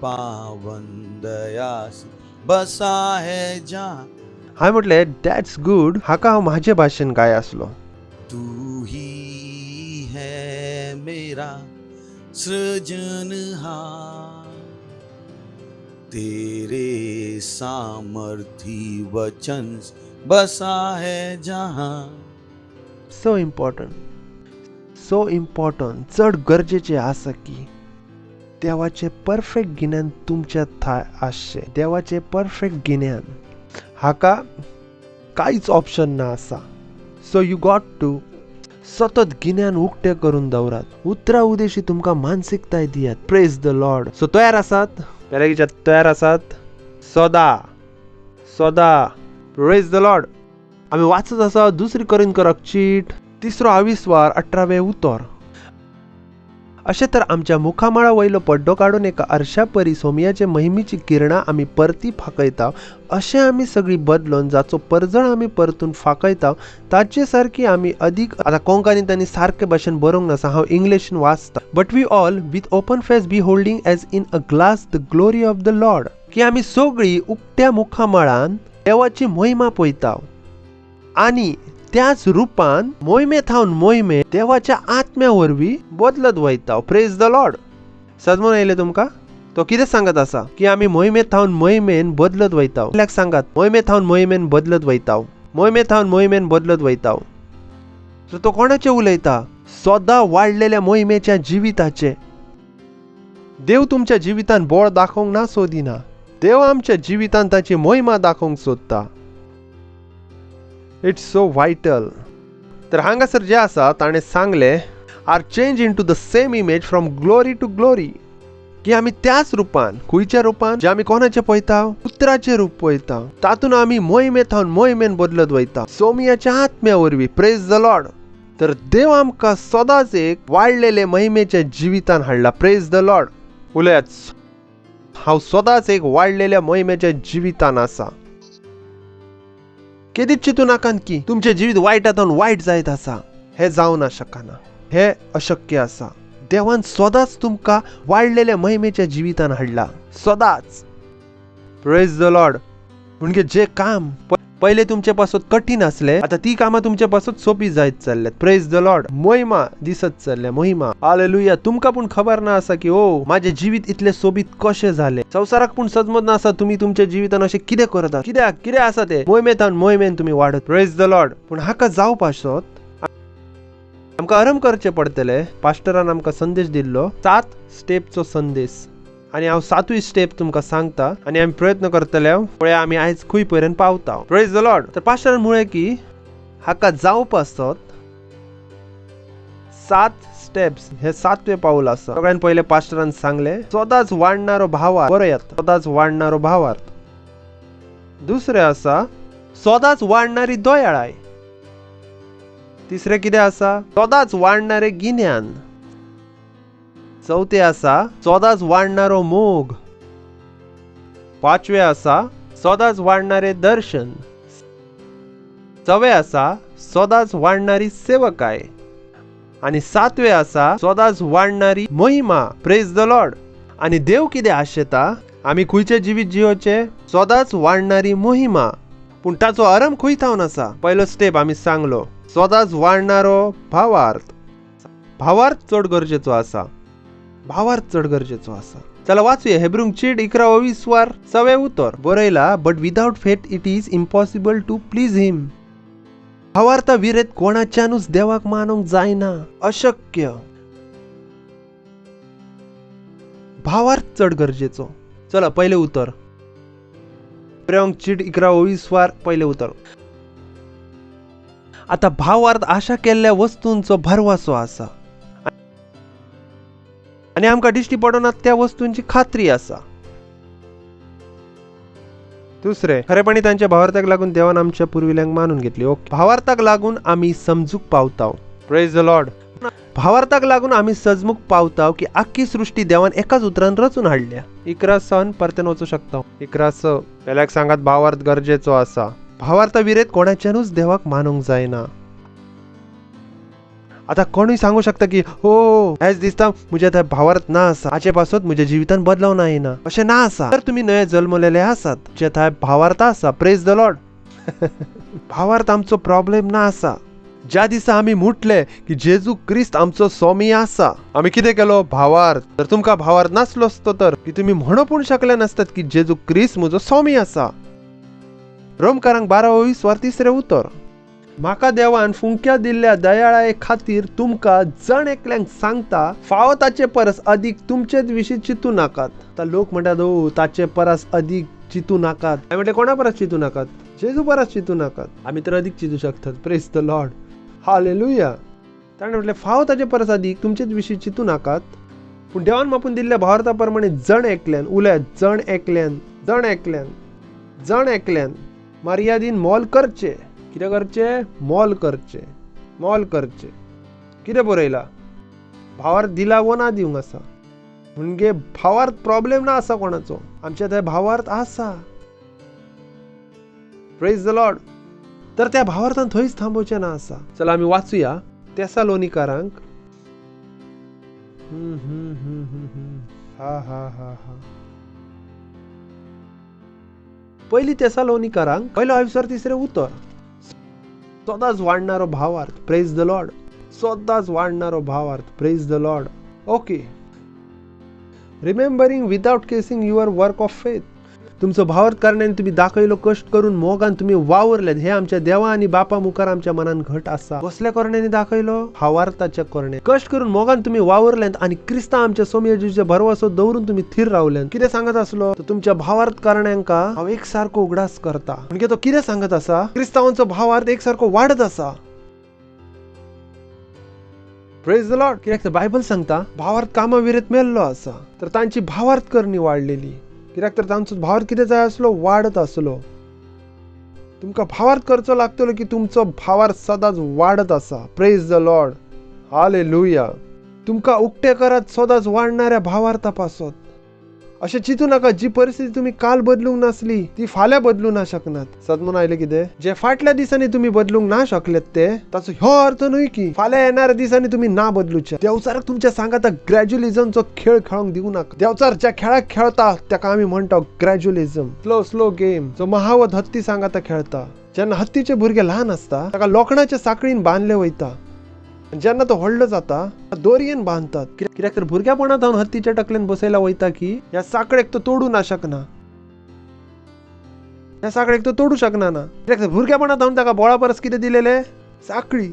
पावन दया से बसा है जहां. हांवें म्हटलें दॅट्स गुड. हाका हांव म्हाजे भाशेन गाय आसलो. तू ही है मेरा सृजनहार, तेरे सामर्थी वचन बसा है जहां. सो इम्पॉर्टंट चड गरजेचे आसा की देवाचे परफेक्ट गिन्यान तुमच्या थंय आसचे. देवाचे परफेक्ट गिन्यान हाका कांयच ऑप्शन ना आसा. सो यू गॉट टू सतत गिन्यान उक्तें करून दवरात. उतरा उदेशी तुमकां मानसिकताय दियात. Praise the lord. सो तयार आसात. पेरेगीच्या तयार आसात. सदा प्रेज द लॉर्ड. आमी वाचत आसा 2 कोरिंथीयांक चीट 3:20 18 उतर. अशें तर आमच्या मुखामळा वयलो पड्डो काडून एका आरशा परी सोमयाचे महिमेची किरणां आमी परती फाकयता. अशें आमी सगळीं बदलोन जाचो परजळ आमी परतून फाकयता ताचे सारकी आमी अदीक. आतां कोंकणीन तांणी सारके भाशेन बरोवंक नासा. हांव इंग्लिशीन वाचता. But we all with open face be holding as in a glass the glory of the Lord. की आमी सगळीं उक्त्या मुखामळान देवाची महिमा पळयता आनी त्याच रुपान मोहिमेत हावन मोहिमे देवाच्या आत्म्या वरवीं बदलत वयता. Praise the Lord. सजमून येयले तुमकां. तो कितें सांगत आसा की आमी मोहिमेत हावन मोहिमेन बदलत वयता. आपल्याक सांगात मोहिमेत हावन मोहिमेन बदलत वयता. मोहिमेत हावन मोहिमेन बदलत वयता. सो तो कोणाचे उलयता. सदां वाडलेल्या मोहिमेच्या जिविताचे. देव तुमच्या जिवितान बोळ दाखोवंक ना सोदिना. देव आमच्या जिवितान ताची मोहिमा दाखोवंक सोदता. It's so vital. तर हांगासर जे आसा ताणें सांगले are change into the same image from glory to glory. की आमी त्याच रुपान खंयच्या रुपान जे आमी कोणाचे पळयता उतराचे रूप पळयता तातून आमी मोहिमेत हावन मोहिमेन बदलत वयता. सोमयाच्या आत्म्या वरवीं. Praise the lord. तर देव आमकां सदांच एक वाडलेले महिमेच्या जिवितान हाडला. Praise the lord. उलयात. हांव सदांच एक वाडलेल्या मोहिमेच्या जिवितान आसा. केदीच चिंतू नाकात की तुमचे जिवीत वायटांतून वायट जायत आसा. हे जावना शकना. हे अशक्य आसा. देवान सदांच तुमकां वाडलेल्या महिमेच्या जिवितान हाडला. सदांच. Praise the Lord. म्हणजे जे काम पहिले तुमचे पासत कठीण असले आता ती कामां तुमचे पासत सोपी जायत चल्ल्यात. Praise the Lord. मोहिमा दिसत चल्ल्या. मोहिमा. हालेलुया. तुमकां पूण खबर ना आसा की ओ माझे जिवीत इतले सोबीत कशें जाले. संवसाराक पूण समजत ना आसा तुमी तुमच्या जिवितान अशें कितें करतात. कित्याक आसा ते मोहिमेंतान मोहिमेन तुमी वाडत. Praise the Lord. पूण हाका जावं पासत आमकां आराम करचें पडटलें. पास्टरान आमकां संदेश दिल्लो 7 स्टेपचो संदेश. आणि हांव 7वी स्टेप तुमकां सांगता आणि आमी प्रयत्न करतले पळया आमी आयज खंय पर्यंत पावता. Praise the lord. तर पास्टरान म्हळें की हाका जावं पासत 7 स्टेप्स. हे 7वें पाऊल आसा. सगळ्यान पहिले पास्टरान सांगले सदांच वाडणारो भावार्थ. बरो येता. सदांच वाडणारो भावार्थ. दुसरें आसा सदांच वाडणारी दयाळाय. तिसरें कितें आसा सदांच वाडणारे गिन्यान. चौथे आसा सदांच वाडणारो मोग. 5वें आसा सदांच वाडणारे दर्शन. 6वें आसा सदांच वाडणारी सेवकाय. आणि 7वें आसा सदांच वाडणारी महिमा. Praise the lord. आणि देव कितें आशेता आमी खंयचे जिवीत जियोचे सदांच वाडणारी महिमा. पूण ताचो आरंभ खंय थावन आसा. पयलो स्टेप आमी सांगलो सदांच वाडणारो भावार्थ. भावार्थ चड गरजेचो आसा. भावार्थ चड गरजेचो आसा. चला वाचूया हेब्रूंक चीड 11:20 सवे उतर बरयला, but without faith it is impossible to please him. भावार्थ विरेत कोणाच्यानूच देवाक मानूंक जायना, अशक्य. भावार्थ चड गरजेचो. चला पहिले उतर हेब्रूंक चीड 11:20 पहिले उतर. आता भावार्थ आशा केल्ल्या वस्तूंचो भरवसो आसा आणि आमकां दिश्टी पडना त्या वस्तूंची खात्री आसा. दुसरे, खरेपणी तांच्या भावार्थाक लागून देवान आमच्या पुर्विल्यांक मानून घेतली. ओके, भावार्थाक लागून आमी समजूक पावताव. Praise the lord. भावार्थाक लागून आमी सजमूक पावताव की आख्खी सृष्टी देवान एकाच उतरान रचून हाडल्या. 11 परतेन वचूं शकता. 11 पेल्याक सांगात भावार्थ गरजेचो आसा. भावार्थ विरेत कोणाच्यानूच देवाक मानूंक जायना. आता कोणूय सांगू शकता की हो हेच दिसता म्हज्या थंय भावार्थ ना आसा, हाचे पासून म्हज्या जिवितान बदलाव ना येना. अशें ना आसा. तर तुमी नये जल्मलेले आसात जे थंय भावार्थ आसा. Praise the Lord. भावार्थ आमचो प्रॉब्लेम ना आसा. ज्या दिसा आमी म्हटले की जेजू क्रिस्त आमचो स्वामी आसा, आमी कितें केलो? भावार्थ. तर तुमकां भावार्थ नासलो असतो तर की तुमी म्हणू पूण शकले नासतात की जेजू क्रिस्त म्हजो स्वामी आसा. रोमकारांक 12:20 तिसरे उतर. म्हाका देवान फुंक्या दिल्ल्या दयाळाये खातीर तुमकां जण एकल्यांक सांगता, फावो ताचे परस अधिक तुमचेच विशीं चिंतू नाकात. आता लोक म्हणटात ओ ताचे परस अधिक चिंतू नाकात. काय म्हणले? कोणा परस चिंतू नाकात? जेजू परस चिंतू नाकात. आमी तर अधिक चिंतू शकतात. Praise the Lord. हालेलुया. ताणें म्हटलें फावो ताचे परस अधिक तुमचेच विशीं चिंतू नाकात, पूण देवान मापून दिल्ल्या भावार्था प्रमाणे जण एकल्यान उलयात. जण एकल्यान, जण एकल्यान, जण एकल्यान मर्यादीन मोल करचे. कितें करचें? मोल करचें. मोल करचें. कितें बरयला? भावार्थ दिला वो ना दिवंक आसा. म्हणजे भावार्थ प्रॉब्लेम ना आसा कोणाचो. आमच्या थंय भावार्थ आसा. Praise the lord. तर त्या भावार्थान थंयच थांबोवचें ना आसा. चला आमी वाचूया तेसालोनिकारांक. पहिली तेसालोनिकारांक 1:3 उतर. सदांच वाडणारो भावार्थ. Praise the Lord. सदांच वाडणारो भावार्थ. Praise the Lord. Okay. Remembering without casing your work of faith. तुमचो भावार्थ करण्यान तुम्ही दाखयलो कष्ट करून मोगान तुम्ही वावरलेत. हे आमच्या देवा आणि बापा मुखार आमच्या मनान घट आसा. कसल्या करण्यानी दाखयलो? भावार्थाच्या करणे. कष्ट करून मोगान तुम्ही वावरलेत आणि क्रिस्ता आमच्या स्वामी येशूचे भरवसो दवरून तुम्ही थीर रावलेत. कितें सांगत आसलो? तो तुमच्या भावार्थ करण्यांका हांव एक सारको उगडास करता. म्हणजे तो कितें सांगत आसा? क्रिस्तावांचो भावार्थ एक सारको वाढत आसा. Praise the Lord. कित्याक बायबल सांगता भावार्थ कामा विरेत मेल्लो आसा. तर तांची भावार्थ करणी वाडलेली. कित्याक तर तांचो भावार्थ कितें जाय आसलो? वाडत आसलो. तुमकां भावार्थ करचो लागतलो की तुमचो भावार्थ सदांच वाडत आसा. Praise the Lord. हालेलुया. तुमकां उक्ते करत सदांच वाडणाऱ्या भावार्था पासत. अशें चिंतू नाका जी परिस्थिती तुम्ही काल बदलूंक नासली ती फाल्यां बदलूं ना शकनात. सदमून आयले कितें? जे फाटल्या दिसांनी तुम्ही बदलूंक ना शकलेत ते ताचो ह्यो अर्थ न्हय की फाल्यां येणाऱ्या दिसांनी तुम्ही ना बदलूचे. देवचाराक तुमच्या सांगाता ग्रॅज्युअलिझमचो खेळ खेळोंक दिवं नाका. देवचार ज्या खेळाक खेळता ताका आमी म्हणटा ग्रॅज्युअलिझम. Slow game. जो महावत हत्ती सांगाता खेळता. जेन्ना हत्तीचे भुरगे ल्हान आसता ताका लोखणाच्या साखळीन बांदले वयता. जेन्ना तो व्हडलो जाता दोरयेन बांधतात. कित्याक तर भुरग्यापणांत हांव हत्तीच्या टकलेन बसयला वयता की ह्या साखळेक तो तोडू ना शकना. ह्या साखळेक तो तोडू शकना ना. कित्याक तर भुरग्यापणांत हांव ताका बोळा परस कितें दिलेले? साखळी.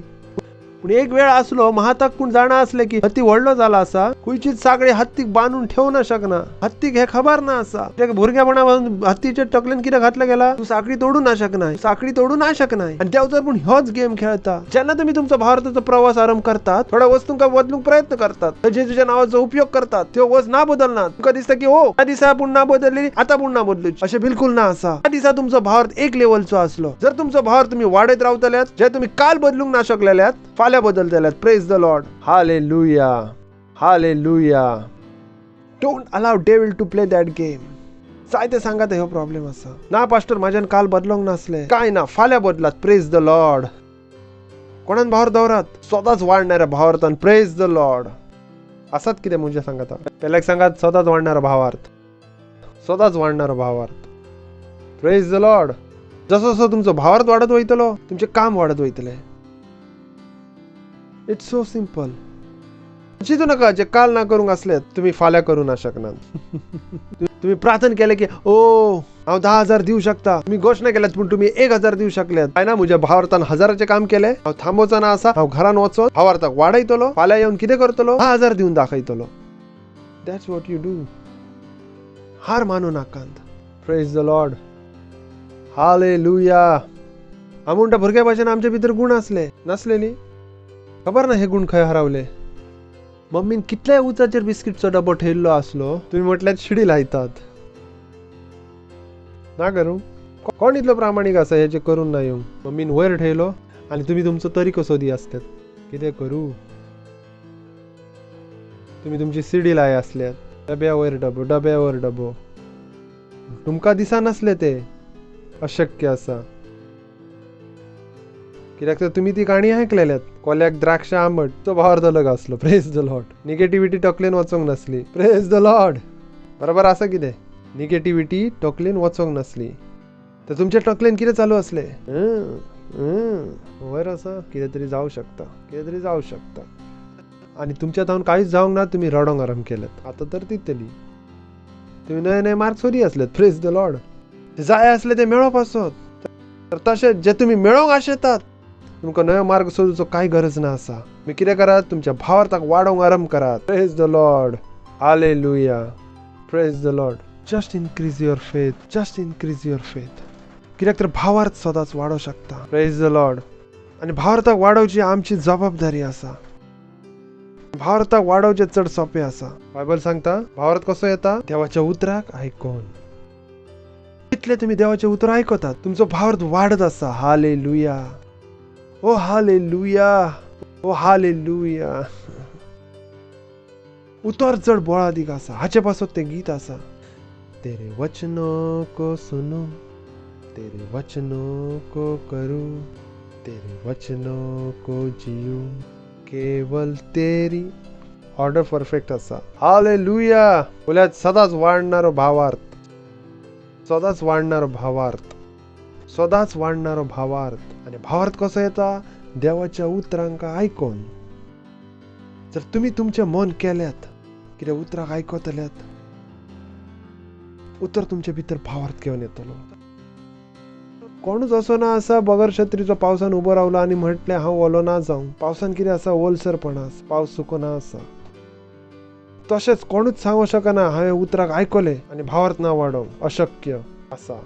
पूण एक वेळ आसलो महाताक कोण जाणा असले की हत्ती व्हडलो जाला आसा खंयचीच साखळी हत्तीक बांदून ठेवू ना शकना. हत्तीक हे खबर ना आसा. कित्याक भुरग्यापणांत हत्तीच्या टकलेन कितें घातलं गेला? तू साखळी तोडू ना शकनाय. साखळी तोडू ना शकनाय. आणि देवचार पूण ह्योच गेम खेळता. जेन्ना तुम्ही तुमचो भारताचो प्रवास आरंभ करतात थोड्या वस्तूंका बदलूंक प्रयत्न करतात. जेजूच्या नावाचो उपयोग करतात. त्यो वस्त ना बदलनात. तुमकां दिसता की हो त्या दिसा पूण ना बदलली आता पूण ना बदलूची. अशें बिलकुल ना आसा. त्या दिसा तुमचो भावार्थ एक लेवलचो आसलो. जर तुमचो भावार्थ तुम्ही वाडत रावतल्यात जे तुम्ही काल बदलूंक ना शकलेल्यात फाल्यां बदलतल्यात. Praise the Lord. Hallelujah. Hallelujah. Don't allow devil to play that game. जायते सांगात ह्यो प्रॉब्लेम आसा. ना पास्टर म्हाज्यान काल बदलोंक नासले. काय ना फाल्यां बदलात. Praise the lord. कोणान भावार्थ दवरात? सदांच वाडणाऱ्या भावार्थान. Praise the lord. आसात कितें म्हणजे सांगात? पेल्याक सांगात सदांच वाडणारो भावार्थ. सदांच वाडणारो भावार्थ. Praise the Lord. जसो जसो तुमचो भावार्थ वाडत वयतलो तुमचें काम वाडत वयतलें. It's so simple. चिंतू नका जे काल ना करूंक असले तुम्ही फाल्यां करू ना शकनात. तुम्ही प्रार्थना केले की ओ हांव 10,000 दिवं शकता. तुम्ही घोषणा केल्यात पण तुम्ही 1,000 दिवं शकल्यात. काय ना म्हज्या भावार्थान 1,000चे काम केले. हांव थांबवचा ना आसा. हांव घरान वचोन भावार्थाक वाडयतलो. फाल्यां येवन कितें करतलो 10,000 दिवन दाखयतलो. That's what you do. हार मानू नाकांत. Praise the Lord. हालेलुया. हांव म्हणटा भुरग्या भाशेन आमचे भितर गुण असले नसले न्ही. खबर ना हे गुण खंय हरवले. मम्मीन कितल्या उंचाचेर बिस्किटचो डबो ठेयल्लो आसलो तुम्ही म्हटल्यात शिडी लायतात. ना करूं कोण इतलो प्रामाणीक आसा हेचे करून ना येवंक. मम्मीन वयर ठेयलो आनी तुमी तुमचो तरीको सोदी आसतात. कितें करूं. तुम्ही तुमची सिडी लाय आसल्यात. डब्यावयर डबो डब्यावर डबो. तुमकां दिसनासले ते अशक्य आसा. कित्याक तर तुम्ही ती काणी ऐकलेल्यात. कोल्याक द्राक्ष आंबट तो भावार्थ अलग आसलो. Praise the Lord. निगेटिव्हिटी टोकलेन वचोंक नसली. Praise the Lord. बरोबर आसा कितें. निगेटिव्हिटी टोकलेन वचोंक नसली. तर तुमच्या टोकलेन कितें चालू असले. वयर आसा कितें तरी जावं शकता कितें तरी जावं शकता. आणि तुमच्यात हांव कांयच जावंक ना. तुम्ही रडोंक आरंभ केलेत. आतां तर तितली तुम्ही नवे नवे मार्क सोदी असलेत. Praise the lord. जाय असले ते मेळोवप आसत. तर तशें जे तुम्ही मेळोवंक आशेतात तुमकां नवे मार्ग सोदूचो कांय गरज ना आसा. तुम्ही कितें करात तुमच्या भावार्थाक वाडोवंक आरंभ करात. Praise the Lord. Hallelujah. Praise the Lord. Just increase your faith. Just increase your faith. कित्याक तर भावार्थ सदांच वाडोवंक शकता. Praise the Lord. आनी भावार्थाक वाडोवची आमची जबाबदारी आसा. भावार्थाक वाडोवचें चड सोंपें आसा. बायबल सांगता भावार्थ कसो येता देवाच्या उतराक आयकोन. कितले तुम्ही देवाचे उतर आयकतात तुमचो भावार्थ वाडत आसा. हालेलुया. ओ हालेलुया. ओ हालेलुया. उतर चड बोळादीक आसा. हाचे पासत तें गीत आसा. तेरे वचनों को सुनो तेरे वचनों को करूं तेरे वचनों को जीऊं केवल तेरी. ऑर्डर परफेक्ट आसा. हालेलुया. बोल्यात सदांच वाडणारो भावार्थ. सदांच वाडणारो भावार्थ. सदांच वाडणारो भावार्थ. आणि भावार्थ कसो येता देवाच्या उतरांका आयकोन. जर तुम्ही तुमचे मन केल्यात कितें उतराक आयकतल्यात उतर तुमचे भितर भावार्थ घेवन येतलो. कोणूच असो ना आसा बगर छत्रीचो पावसान उबो रावलो आनी म्हटलें हांव ओलो ना जावं. पावसान कितें आसा ओलसरपणा आसा. पावस सुकना आसा. तशेंच कोणूच सांगूं शकना हांवें उतराक आयकले आनी भावार्थ ना वाडोवंक. अशक्य आसा.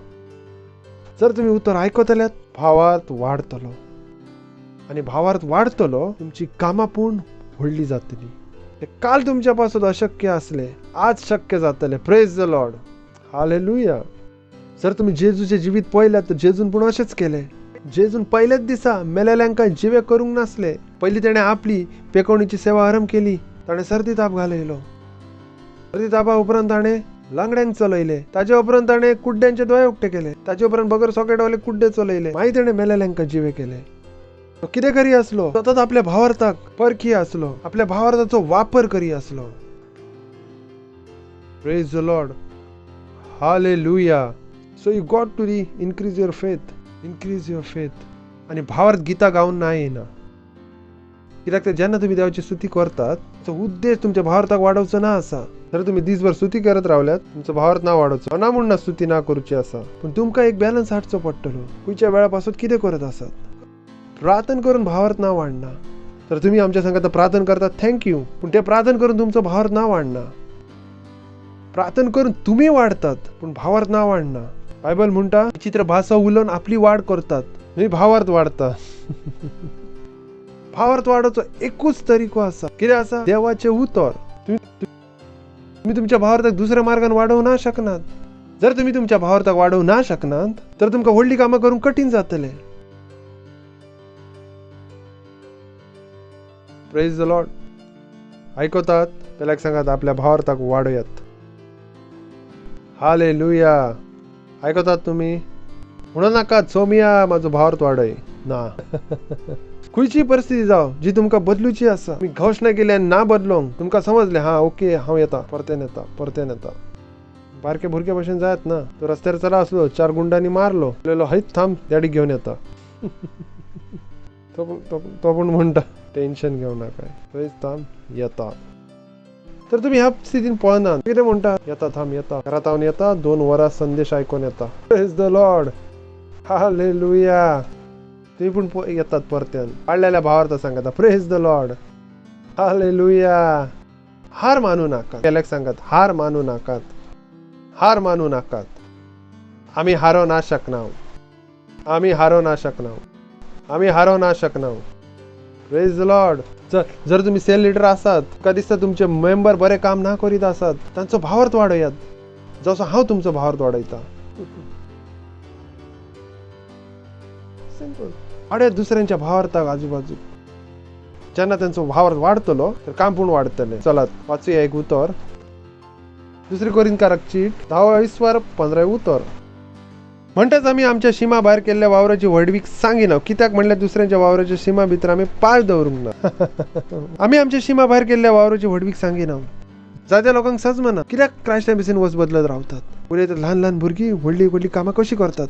जर तुम्ही उतर आयकतल्यात भावार्थ वाडतलो आनी भावार्थ वाडतलो तुमची कामां पूर्ण व्हडली जातली. काल तुमच्या पासून अशक्य असले आज शक्य जातले. Praise the Lord. हालेलुया. जर तुम्ही जेजूचे जिवीत पळयल्यात तर जेजून पूण अशेंच केले. जेजून पहिलेच दिसा मेलेल्यांका जिवे करूंक नासले. पयलीं तेणें आपली पेकोवणीची सेवा आरंभ केली. ताणें सर्दी ताप घालयलो. सर्दी तापा उपरांत ताणें लांगड्यांक चलयले. ताचे उपरांत ताणें कुड्ड्यांचे दोळे उक्ते केले. ताचे उपरांत बगर सॉकेटवाले कुड्डे चलयले. मागीर तेणें मेलेल्यांका जिवे केले. तो कितें करी आसलो सतत आपल्या भावार्थाक परखी आसलो. आपल्या भावार्थाचो वापर करी आसलो. Praise the Lord. Hallelujah. So you got to increase your faith. Increase your faith. आणि भावार्थ गितां गावन ना येना. कित्याक तर जेन्ना तुम्ही देवाची स्तुती करतात तो उद्देश तुमच्या भावार्थाक वाडोवचो ना आसा. जर तुम्ही दिसभर स्तुती करत रावल्यात तुमचो भावार्थ ना वाडोवचो. ना म्हूण ना स्तुती ना करूची आसा. पूण तुमकां एक बॅलन्स हाडचो पडटलो. खंयच्या वेळा पासून कितें करत आसात. प्रार्थना करून भावार्थ ना वाडना. तर तुम्ही आमच्या संगात प्रार्थना करतात थँक्यू. पूण ते प्रार्थना करून तुमचो भावार्थ ना वाडना. प्रार्थना करून तुम्ही वाडतात पूण भावार्थ ना वाडना. बायबल म्हणटा विचित्र भाशा उलोवन आपली वाड करतात. तुम्ही भावार्थ वाडता. भावार्थ वाडोवचो एकूच तरीको आसा. कितें आसा देवाचे उतर. तुम्ही तुमच्या भावार्थाक दुसऱ्या मार्गान वाडोवंक ना शकनात. जर तुम्ही तुमच्या भावार्थाक वाडोवंक ना शकनात तर तुमकां व्हडली कामां करूंक कठीण जातले. Praise the Lord. आयकतात जाल्यार सांगात आपल्या भावार्थाक वाडयात. हालेलुया. आयकतात तुम्ही म्हणून नाकात सोमिया म्हाजो भावार्थ वाडय ना. खंयची परिस्थिती जावं जी तुमकां बदलूची आसा. तुम्ही घोशणा केली आनी ना बदलोंक तुमकां समजले हा ओके हांव येता परतेन येता. बारके भुरगे भशेन जायत ना. तो रस्त्यार चला आसलो 4 गुंडांनी मारलो हयत थांब डॅडी घेवन येता. तो पण म्हणता टेन्शन घेऊ नका थंयच थांब येता. तर तुम्ही ह्या स्थितीन पळना कितें म्हणटा येता थांब येता घरात हांव येता 2 वरां संदेश आयकून येता. Praise the Lord hallelujah. तुम्ही पण येतात परत्यान पाळलेल्या भावार्थ सांगता प्रेज द लॉर्ड हालेलुया. हार मानू नाकात. केल्याक सांगत हार मानू नाकात. हार मानू नाकात. आम्ही हारो ना शकना. आम्ही हारो ना शकना. आम्ही हारो ना शकना. Praise the Lord. जर तुम्ही सेल लिडर आसात का दिसता तुमचे मेंबर बरे काम ना करीत आसात तांचो भावार्थ वाडयात जसो हांव तुमचो भावार्थ वाडयता. सिंपल. वाडया दुसऱ्यांच्या भावार्थाक आजूबाजू जेन्ना त्यांचो भावार्थ वाडतलो तर काम पण वाडतले. चलात वाचूया एक उतर. 2 कोरिंथकाराक चीट 10:15 उतर. म्हणटाच आम्ही आमच्या सीमा भायर केल्ल्या वावराची व्हडवीक सांगिना कित्याक म्हणल्यार दुसऱ्यांच्या वावराच्या सीमा भितर आम्ही पाय दवरूंक ना. आम्ही आमच्या सीमा भायर केल्ल्या वावराची व्हडवीक सांगिना. जात्या लोकांक सजमना कित्याक क्रायस्टा भितर वच बदलत रावतात. उलयतात ल्हान ल्हान भुरगीं व्हडली व्हडली कामां कशी करतात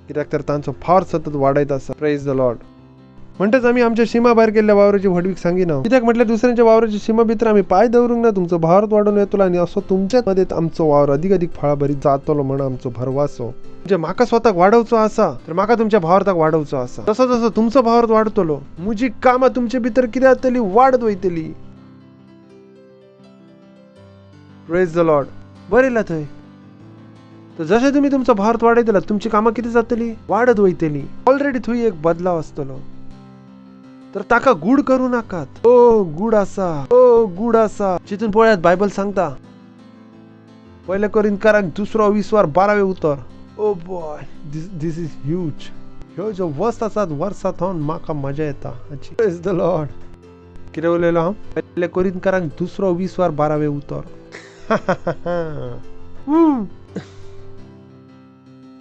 कित्याक तर तांचो फार सतत वाडयत आसा. Praise the Lord. म्हणटाच आम्ही आमच्या सीमा भायर केल्ल्या वावराची व्हडवीक सांगिना कित्याक म्हटल्यार दुसऱ्यांच्या वावराच्या सीमा भितर आम्ही पाय दवरूंक ना. तुमचो भावार्थ वाडून येतलो आनी असो तुमच्याच मध्ये आमचो वावर अदीक अदीक फळां भरीत जातलो म्हण आमचो भरवासो. म्हणजे म्हाका स्वताक वाडोवचो आसा तर म्हाका तुमच्या भावार्थाक वाडोवचो आसा. जसो जसो तुमचो भावार्थ वाडतलो म्हजी कामां तुमचे भितर कितें जातली वाडत वयतली. Praise the Lord. बरयला थंय. तर जशें तुम्ही तुमचो भावार्थ वाडयतला तुमची कामां कितें जातली वाडत वयतली. ऑलरेडी थंय एक बदलाव आसतलो. तर ताका गूढ करू नाकात. ओ गूढ आसा. ओ गूढ आसा. चिंतून पळयात बायबल सांगता 1 कोरिंथकाराक 2:20 उतर. Oh boy this is huge. ह्यो जो वस्त आसात वर्सांत म्हाका मजा येता. Praise the Lord. कितें उलयलो हांव 1 कोरिंथकाराक 2:20 उतर.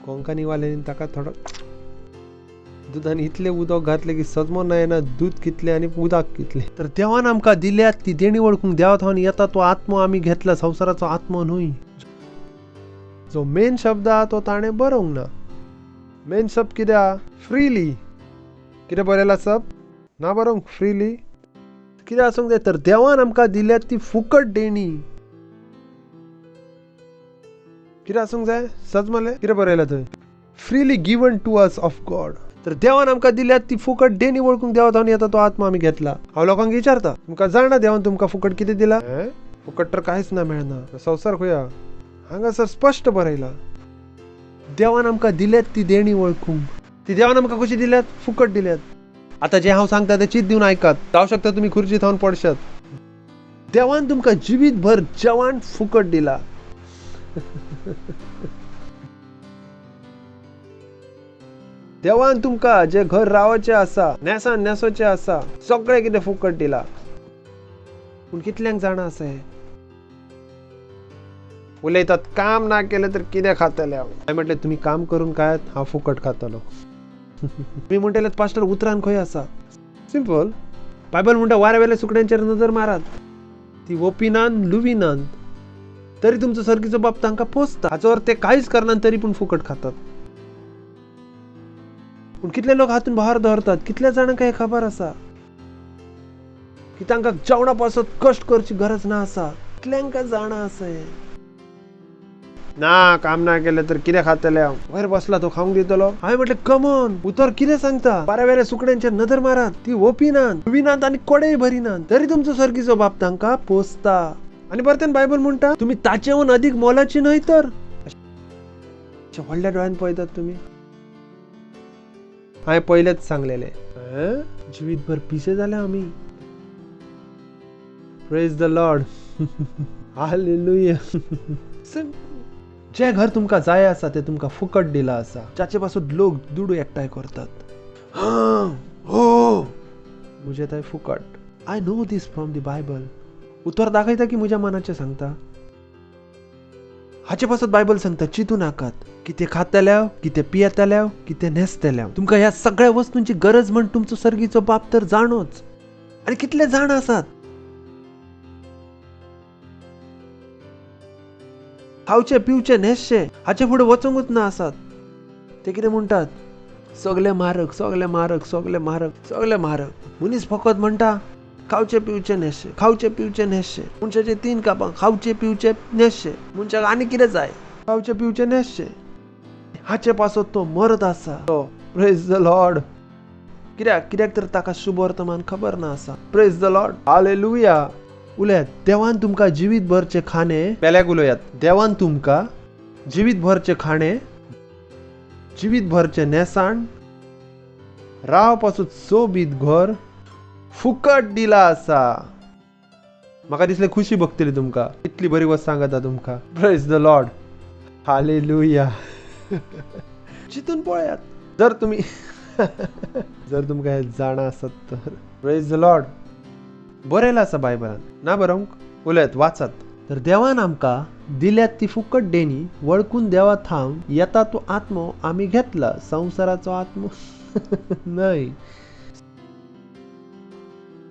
कोंकणी वाल्यांनी ताका थोडो दुधान इतले उदक घातले की सजमो ना दूध कितले आणि उदक कितले. तर देवान आमकां दिल्यात ती देणी वळखूंक देवात हावन येता तो आत्मो आमी घेतला संवसाराचो आत्मो न्हय. जो मेन शब्द हा तो ताणें बरोवंक ना. मेन शब्द कित्याक फ्रीली कितें बरयला सब ना बरोवंक फ्रीली कितें आसूंक जाय तर देवान आमकां दिल्यात ती फुकट देणी. कितें आसूंक जाय सजमले कितें बरयला थंय freely given to us of God. तर देवान आमकां दिल्यात ती फुकट देणी वळखूंक देवात हावन येता तो आत्मा आमी घेतला. हांव लोकांक विचारता तुमकां जाणा देवान तुमकां फुकट कितें दिला. फुकट तर कांयच ना मेळना. संवसार खंय हांगासर स्पश्ट बरयला देवान आमकां दिल्यात ती देणी वळखूंक. ती देवान आमकां कशी दिल्यात फुकट दिल्यात. आता जे हांव सांगता ते चित दिवन आयकात. जावं शकता तुमी खुर्चीत हावन पडशात. देवान तुमकां जिवीतभर जेवण फुकट दिला. देवान तुमकां जे घर रावचे आसा नेसान नेसोचे आसा सगळें कितें फुकट दिला. पूण कितल्यांक जाणा आसा हें उलयतात काम ना केलें तर कितें खातले. हांवें म्हटलें तुमी काम करून काय हांव फुकट खातलो. मी म्हणटलें पास्टर उतरान खंय आसा. सिंपल. बायबल म्हणटा वाऱ्या वेल्या सुकड्यांचेर नजर मारात. ती ओपिनान लुविनान तरी तुमचो सर्गीचो बाप तांकां पोसता. हाचो अर्थ ते कांयच करनात तरी पूण फुकट खातात. पूण कितले लोक हातून भार धरतात. कितल्या जाणांक हे खबर आसा की तांकां जेवणा पासत कश्ट करची गरज ना आसा. कितल्यांक जाणा आसा हे. ना काम ना केलें तर कितें खातले. हांव वयर बसला तो खावंक दितलो. हांवें म्हटलें कमॉन उतर कितें सांगता. बारा वेल्या सुकड्यांचेर नदर मारात. ती ओपिनात लुविनात आनी कोडेय भरिनात तरी तुमचो सर्गीचो बाप तांकां पोसता. आणि परतेन बायबल म्हणटा तुम्ही ताचेहून अधिक मोलाची न्हय तर व्हडल्या डोळ्यान पळयतात तुम्ही. हांवें पयलेच सांगलेले जिवीतभर पिशे जाले आमी. Praise the Lord. हालेलुया. जे घर तुमकां जाय आसा ते तुमकां फुकट दिला आसा. जाचे पासून लोक दुडू एकठांय करतात. हो म्हजें थंय फुकट. I know this from the Bible. उतर दाखयता की म्हज्या मनाचें सांगता. हाचे पासत बायबल सांगता चिंतू नाकात. कितें खातल्या कितें पियेतल्या कितें न्हेसतल्या तुमकां ह्या सगळ्या वस्तूंची गरज म्हण तुमचो सर्गीचो बाप तर जाणोच. आनी कितले जाण आसात खावचे पिवचे न्हेसचे हाचे फुडें वचोंकूच ना आसात. ते कितें म्हणटात सगळे म्हारग सगळे म्हारग सगळे म्हारग सगळे म्हारग मनीस फकत म्हणटा खावचे पिवचे नेशे खावचे पिवचे नेशे मनशाचे 3 कापां खावचे पिवचे नेशे मनशाक आनी कितें जाय खावचे पिवचे नेशे हाचे पासत तो मरत आसा प्रेज द लॉर्ड कित्याक तर ताका शुभ वर्तमान खबर ना आसा प्रेज द लॉर्ड हालेलुया उलयात देवान तुमकां जिवीतभरचे खाणे पेल्याक उलयात देवान तुमकां जिवीतभरचे खाणे जिवीतभरचे नेसाण राव पासून सोबीत घर फुकट दिला आसा म्हाका दिसलें खुशी भोगतली तुमकां इतली बरी वस्त सांगता तुमकां प्रेज द लॉर्ड हालेलुया चिंतून पळयात जर तुमकां हे जाणा आसत तर प्रेज द लॉर्ड बरयलां आसा बायबलान ना बरोवंक उलयत वाचत तर देवान आमकां दिल्यात ती फुकट देणी वळखून देवा थांब येता तो आत्मो आमी घेतला संवसाराचो आत्मो न्हय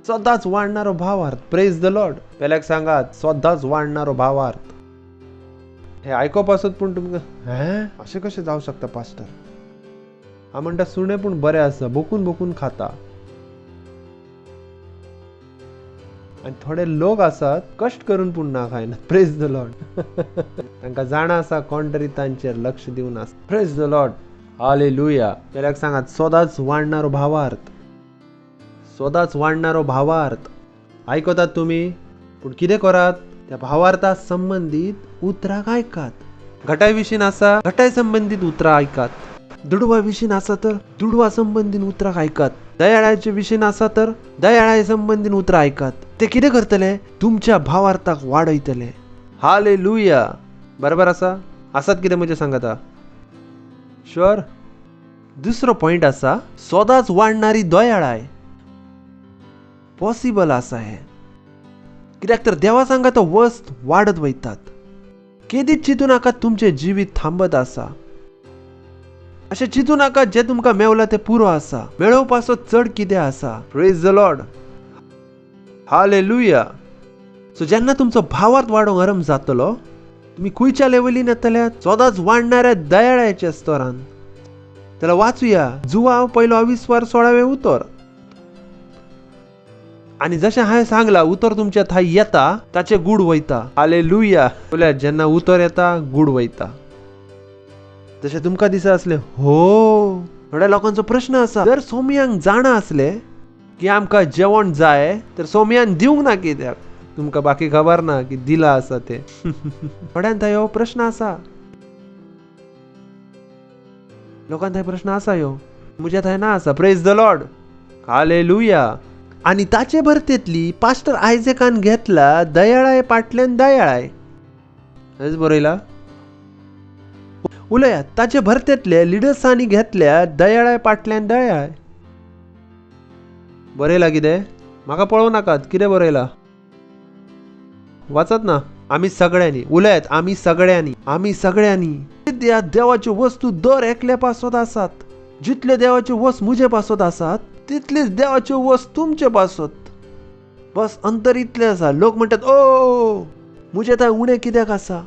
सदांच वाडणारो भावार्थ प्रेज द लॉर्ड पेल्याक सांगात सदांच वाडणारो भावार्थ हे आयकोप आसत पूण तुमकां अशें कशें जावं शकता पास्टर हांव म्हणटा सुणें पूण बरें आसा भोकून खाता आनी थोडे लोक आसात कश्ट करून पूण ना खायनात प्रेज द लॉर्ड तांकां जाणा आसा कोण तरी तांचेर लक्ष दिवन आसा प्रेज द लॉर्ड हालेलुया पेल्याक सांगात सदांच वाडणारो भावार्थ सदांच वाडणारो भावार्थ आयकतात तुमी पूण कितें करात त्या भावार्था संबंधीत उतराक आयकात घटाय विशीं आसा घटाय संबंधीत उतरां आयकात दुडवा विशीं आसा तर दुडवा संबंधीत उतराक आयकात दयाळाचे विशीं आसा तर दयाळाय संबंधीत उतरां आयकात ते कितें करतले तुमच्या भावार्थाक वाडयतले हालेलुया बरोबर आसात कितें म्हजें सांगता शुअर दुसरो पॉइंट आसा सदांच वाडणारी दयाळाय पॉसिबल आसा हे कित्याक तर देवा सांगा तो वस्त वाडत वयतात केदीच चिंतू नाका तुमचें जिवीत थांबत आसा अशें चिंतू नाका जे तुमकां मेवला ते पुरो आसा मेळोवपाचो चड कितें आसा praise the Lord hallelujah so जेन्ना तुमचो भावार्थ वाडोवंक आरंभ जातलो तुमी खंयच्या लेवलीन येतल्या सदांच वाडणाऱ्या दयाळाच्या स्तरान जाल्यार वाचुया जुवांव पयलो अविस्वार 16वें उतर आणि जशें हांवें सांगलां उतर तुमच्या थंय येता ताचे गूड वयता हालेलुया बोल्या जेन्ना उतर येता गूड वयता जशें तुमकां दिसा आसलें हो थोड्या लोकांचो प्रश्न आसा जर सोमयांक जाणा आसलें की आमकां जेवण जाय तर सोमयान दिवंक ना कित्याक तुमकां बाकी खबर ना की दिला आसा ते थोड्यांक थंय हो प्रश्न आसा लोकांक थंय प्रश्न आसा ह्यो म्हज्या थंय ना आसा प्रेज द लॉर्ड हालेलुया आणि ताचे भरतेतली पास्टर आयझेकान घेतला दयाळाय पाटल्यान दयाळाय हेच बरयला उलयात ताचे भरतेतले लिडर्सांनी घेतल्या दयाळाय पाटल्यान दयाळाय बरयला कितें म्हाका पळोवं नाकात कितें बरयला वाचत ना आमी सगळ्यांनी उलयात आमी सगळ्यांनी देवाच्यो वस्तू दर एकल्या पासत आसात जितले देवाच्यो वस्त म्हजे पासत आसात तितलीच देवाच्यो वस्त तुमचे पासत बस अंतर इतलें आसा लोक म्हणटात ओ म्हजे थंय उणें कित्याक आसा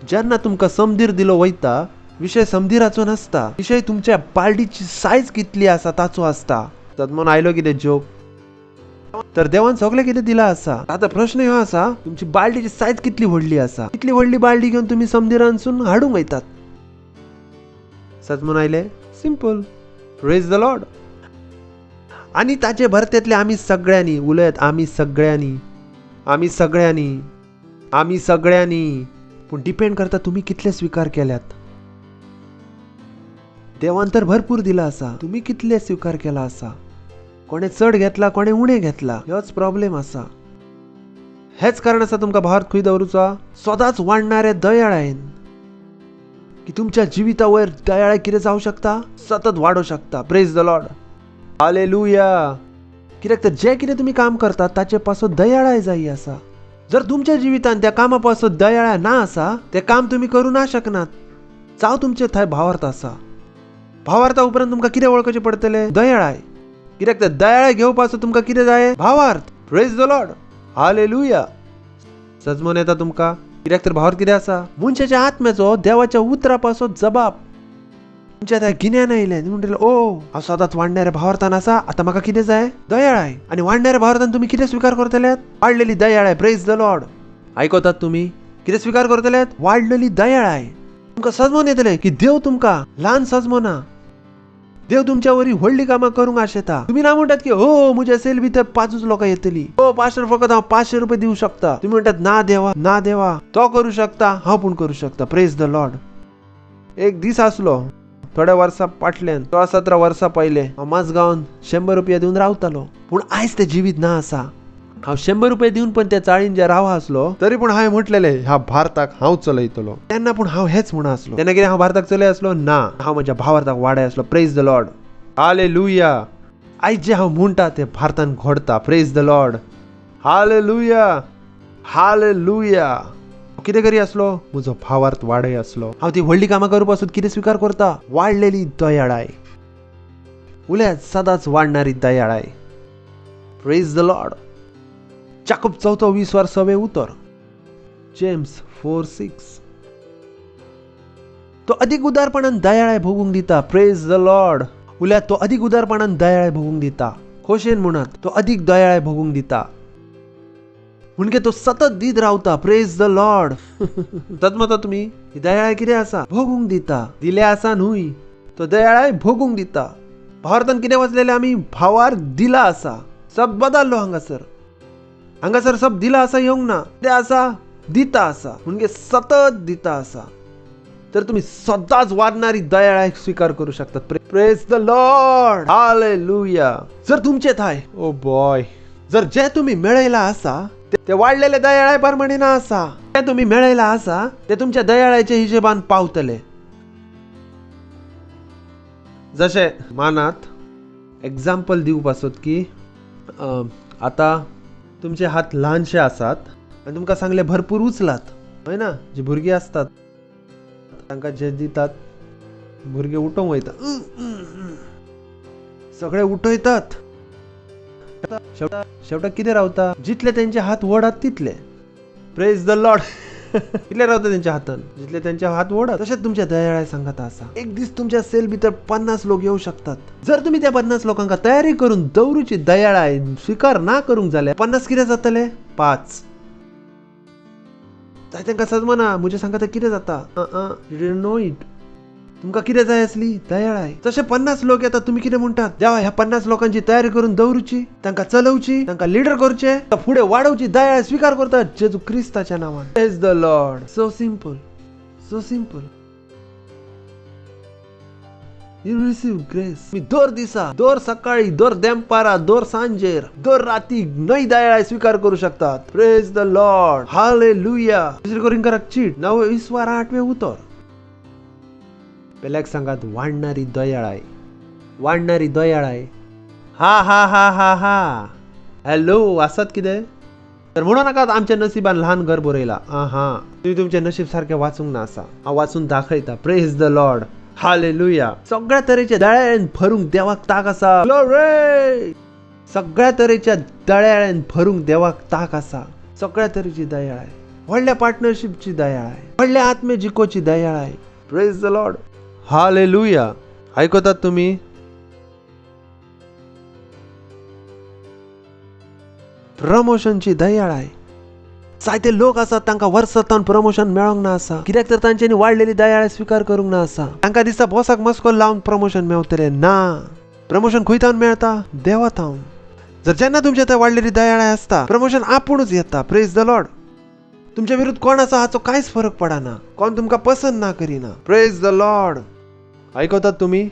जेन्ना तुमकां समधीर दिलो वयता विशय समधीराचो नासता विशय तुमच्या बालडीची सायज कितली आसा ताचो आसता तदमन आयलो कितें जोक तर देवान सगळें कितें दिला आसा आतां प्रश्न ह्यो आसा तुमची बालडीची सायज कितली व्हडली आसा कितली व्हडली बालडी घेवन तुमी समधीरांसून हाडूंक वयतात सदमन आयले सिंपल प्रेज द लॉर्ड आणि ताचे भरतेतले आमी सगळ्यांनी उलयत आमी सगळ्यांनी पूण डिपेंड करता तुम्ही कितले स्वीकार केल्यात देवान तर भरपूर दिला आसा तुम्ही कितले स्वीकार केला आसा कोणे चड घेतला कोणे उणें घेतला ह्योच प्रॉब्लेम आसा हेच कारण आसा तुमकां भावार्थ खंय दवरूचा सदांच वाडणारे दयाळायेन की तुमच्या जिविता वयर दयाळाय कितें जावं शकता सतत वाडों शकता प्रेज द लॉर्ड हालेलुया कित्याक तर जे कितें तुमी काम करतात ताचे पासत दयाळाय जायी आसा जर तुमच्या जिवितांत त्या कामा पासत दयाळाय ना आसा ते काम तुमी करूं ना शकनात जावं तुमचे थंय भावार्थ आसा भावार्था उपरांत तुमकां कितें वळखचें पडटलें दयाळाय कित्याक तर दयाळाय घेवपाचो तुमकां कितें जाय भावार्थ प्रेज द लॉर्ड हालेलुया सजमोन येता तुमकां कित्याक तर भावार्थ कितें आसा मनशाच्या आत्म्याचो देवाच्या उतरा पासत जबाब तुमच्या त्या गिन्यान आयल्या म्हणटले ओ हांव सदांच वाडणाऱ्या भावार्थान आसा आता म्हाका कितें जाय दयाळाय आनी वाडणाऱ्या भावार्थान तुम्ही कितें स्वीकार करतल्यात वाडलेली दयाळाय प्रेज द लॉर्ड आयकतात तुम्ही कितें स्वीकार करतल्यात वाडलेली दयाळाय तुमकां सजमोन येतले की देव तुमकां ल्हान सजमोना देव तुमच्या वरी व्हडली कामां करूंक आशेता तुम्ही ना म्हणटात की हो म्हज्या सेल भितर 5 लोकां येतली हो पास्टर फकत हांव 500 रुपये दिवं शकता तुम्ही म्हणटात ना देवा तो करू शकता हांव पूण करू शकता प्रेज द लॉर्ड एक दीस आसलो थोड्या वर्सां फाटल्यान 17 वर्सां पयले हांव माजगांवान 100 रुपया दिवन रावतालो पूण आयज ते जिवीत ना आसा हांव 100 रुपये दिवन पण त्या चाळीन जे रावा आसलो तरी पूण हांवें म्हटलेले ह्या भारताक हांव चलयतलो तेन्ना पूण हांव हेच म्हणा आसलो तेन्ना कितें हांव भारताक चलय आसलो ना हांव म्हज्या भावार्थाक वाडय आसलो प्रेज द लॉर्ड हालेलुया आयज जे हांव म्हणटा ते भारतान घडता praise the Lord hallelujah hallelujah कितें करी आसलो म्हजो भावार्थ वाडय आसलो हांव ती व्हडली कामां करप पासून कितें स्वीकार करता वाडलेली दयाळाय उल्यात सदांच वाडणारी दयाळाय प्रेज द लॉर्ड जाकोब 4:20 उतर जेम्स 4:6 तो अधिक उदारपणान दयाळाय भोगूंक दिता प्रेज द लॉर्ड उल्यात तो अधिक उदारपणान दयाळाय भोगूंक दिता खोशेन म्हणत तो अधिक दयाळाय भोगूंक दिता म्हणजे तो सतत दीत रावता प्रेज द लॉर्ड तत्मता तुम्ही ही दयाळाय कितें आसा भोगूंक दिता दिले आसा न्हूय तो दयाळाय भोगूंक दिता भावार्थान कितें वाचलेले आमी भावार दिला आसा सब बदललो हांगासर सब दिला आसा येवंक ना कितें आसा दिता आसा म्हणजे सतत दिता आसा तर तुम्ही सदांच वाडणारी दयाळाय स्वीकार करू शकतात प्रेज द लॉर्ड हालेलुया जर तुमचे थाय ओ बॉय जर जे तुम्ही मेळयला आसा ते वाडलेले दयाळाय प्रमाणे ना आसा जे तुम्ही मेळयला आसा ते तुमच्या दयाळायच्या हिशोबान पावतले जशे मानात एग्जाम्पल दिवप आसत की आता तुमचे हात ल्हानशे आसात आनी तुमकां सांगले भरपूर उचलात हय ना जी भुरगीं असतात तांकां जे दितात भुरगे उठोवंक वयतात सगळे उठयतात शेवटाक कितें रावता जितले तेंचे हात वडात तितले प्रेज द लॉर्ड कितले रावता तेंच्या हातान जितले तेंचे हात वडात तशेंच तुमच्या दयाळाय सांगात आसा एक दीस तुमच्या सेल भितर 50 लोक येवं शकतात जर तुम्ही त्या 50 लोकांका तयारी करून दवरूची दयाळाय स्वीकार ना करूंक जाल्यार 50 कितें जातले 5 जाय तांकां सजमना म्हजे सांगा ते कितें जाता यू डिडंट नो इट तुमकां कितें जाय आसली दयाळाय जशे 50 लोक येतात तुम्ही कितें म्हणटात देवा ह्या 50 लोकांची तयारी करून दवरूची तांकां चलोवची तांकां लिडर करचे फुडें वाडोवची दयाळाय स्वीकार करतात जेजू क्रिस्ताच्या नांवान praise the lord so simple you receive grace मी दर दिसा दर सकाळी दर देंपारा दर सांजेर दर राती नई दयाळाय स्वीकार करू शकतात प्रेज द लॉर्ड हालेलुया दुसरे कोरिंथीयांक चीट 9:8 उतर पेल्याक सांगात वाडणारी दयाळाय हा हॅलो आसात कितें तर म्हणू नाकात आमच्या नशिबान ल्हान घर बरयला तुम्ही तुमचे नशीब सारखे वाचूंक ना आसा हांव वाचून दाखयता प्रेज द लॉर्ड हालेलुया सगळ्या तरेच्या दयाळ्यान भरूंक देवाक ताक आसा ग्लोरी सगळ्या तरेच्या दयाळ्यान भरूंक देवाक ताक आसा सगळ्या तरेची दयाळाय व्हडल्या पार्टनरशिपची दयाळाय व्हडल्या आत्मे जिकोची दयाळाय प्रेज द लॉर्ड हालेलुया आयकतात तुम्ही प्रमोशनची दयाळाय जायते लोक आसात तांकां वर्सांतल्यान प्रमोशन मेळोंक ना आसा कित्याक तर तांच्यांनी वाडलेली दयाळाय स्वीकार करूंक ना आसा तांकां दिसता बॉसाक मस्को लावन प्रमोशन मेळटलें ना प्रमोशन खंयतावन मेळटा देवातावन जर जेन्ना तुमच्या थंय वाडलेली दयाळाय आसता प्रमोशन आपुणूच येता प्रेज द लॉर्ड तुमच्या विरुद्ध कोण आसा हाचो कांयच फरक पडना कोण तुमकां पसंत ना करिना प्रेज द लॉर्ड आयकतात तुम्ही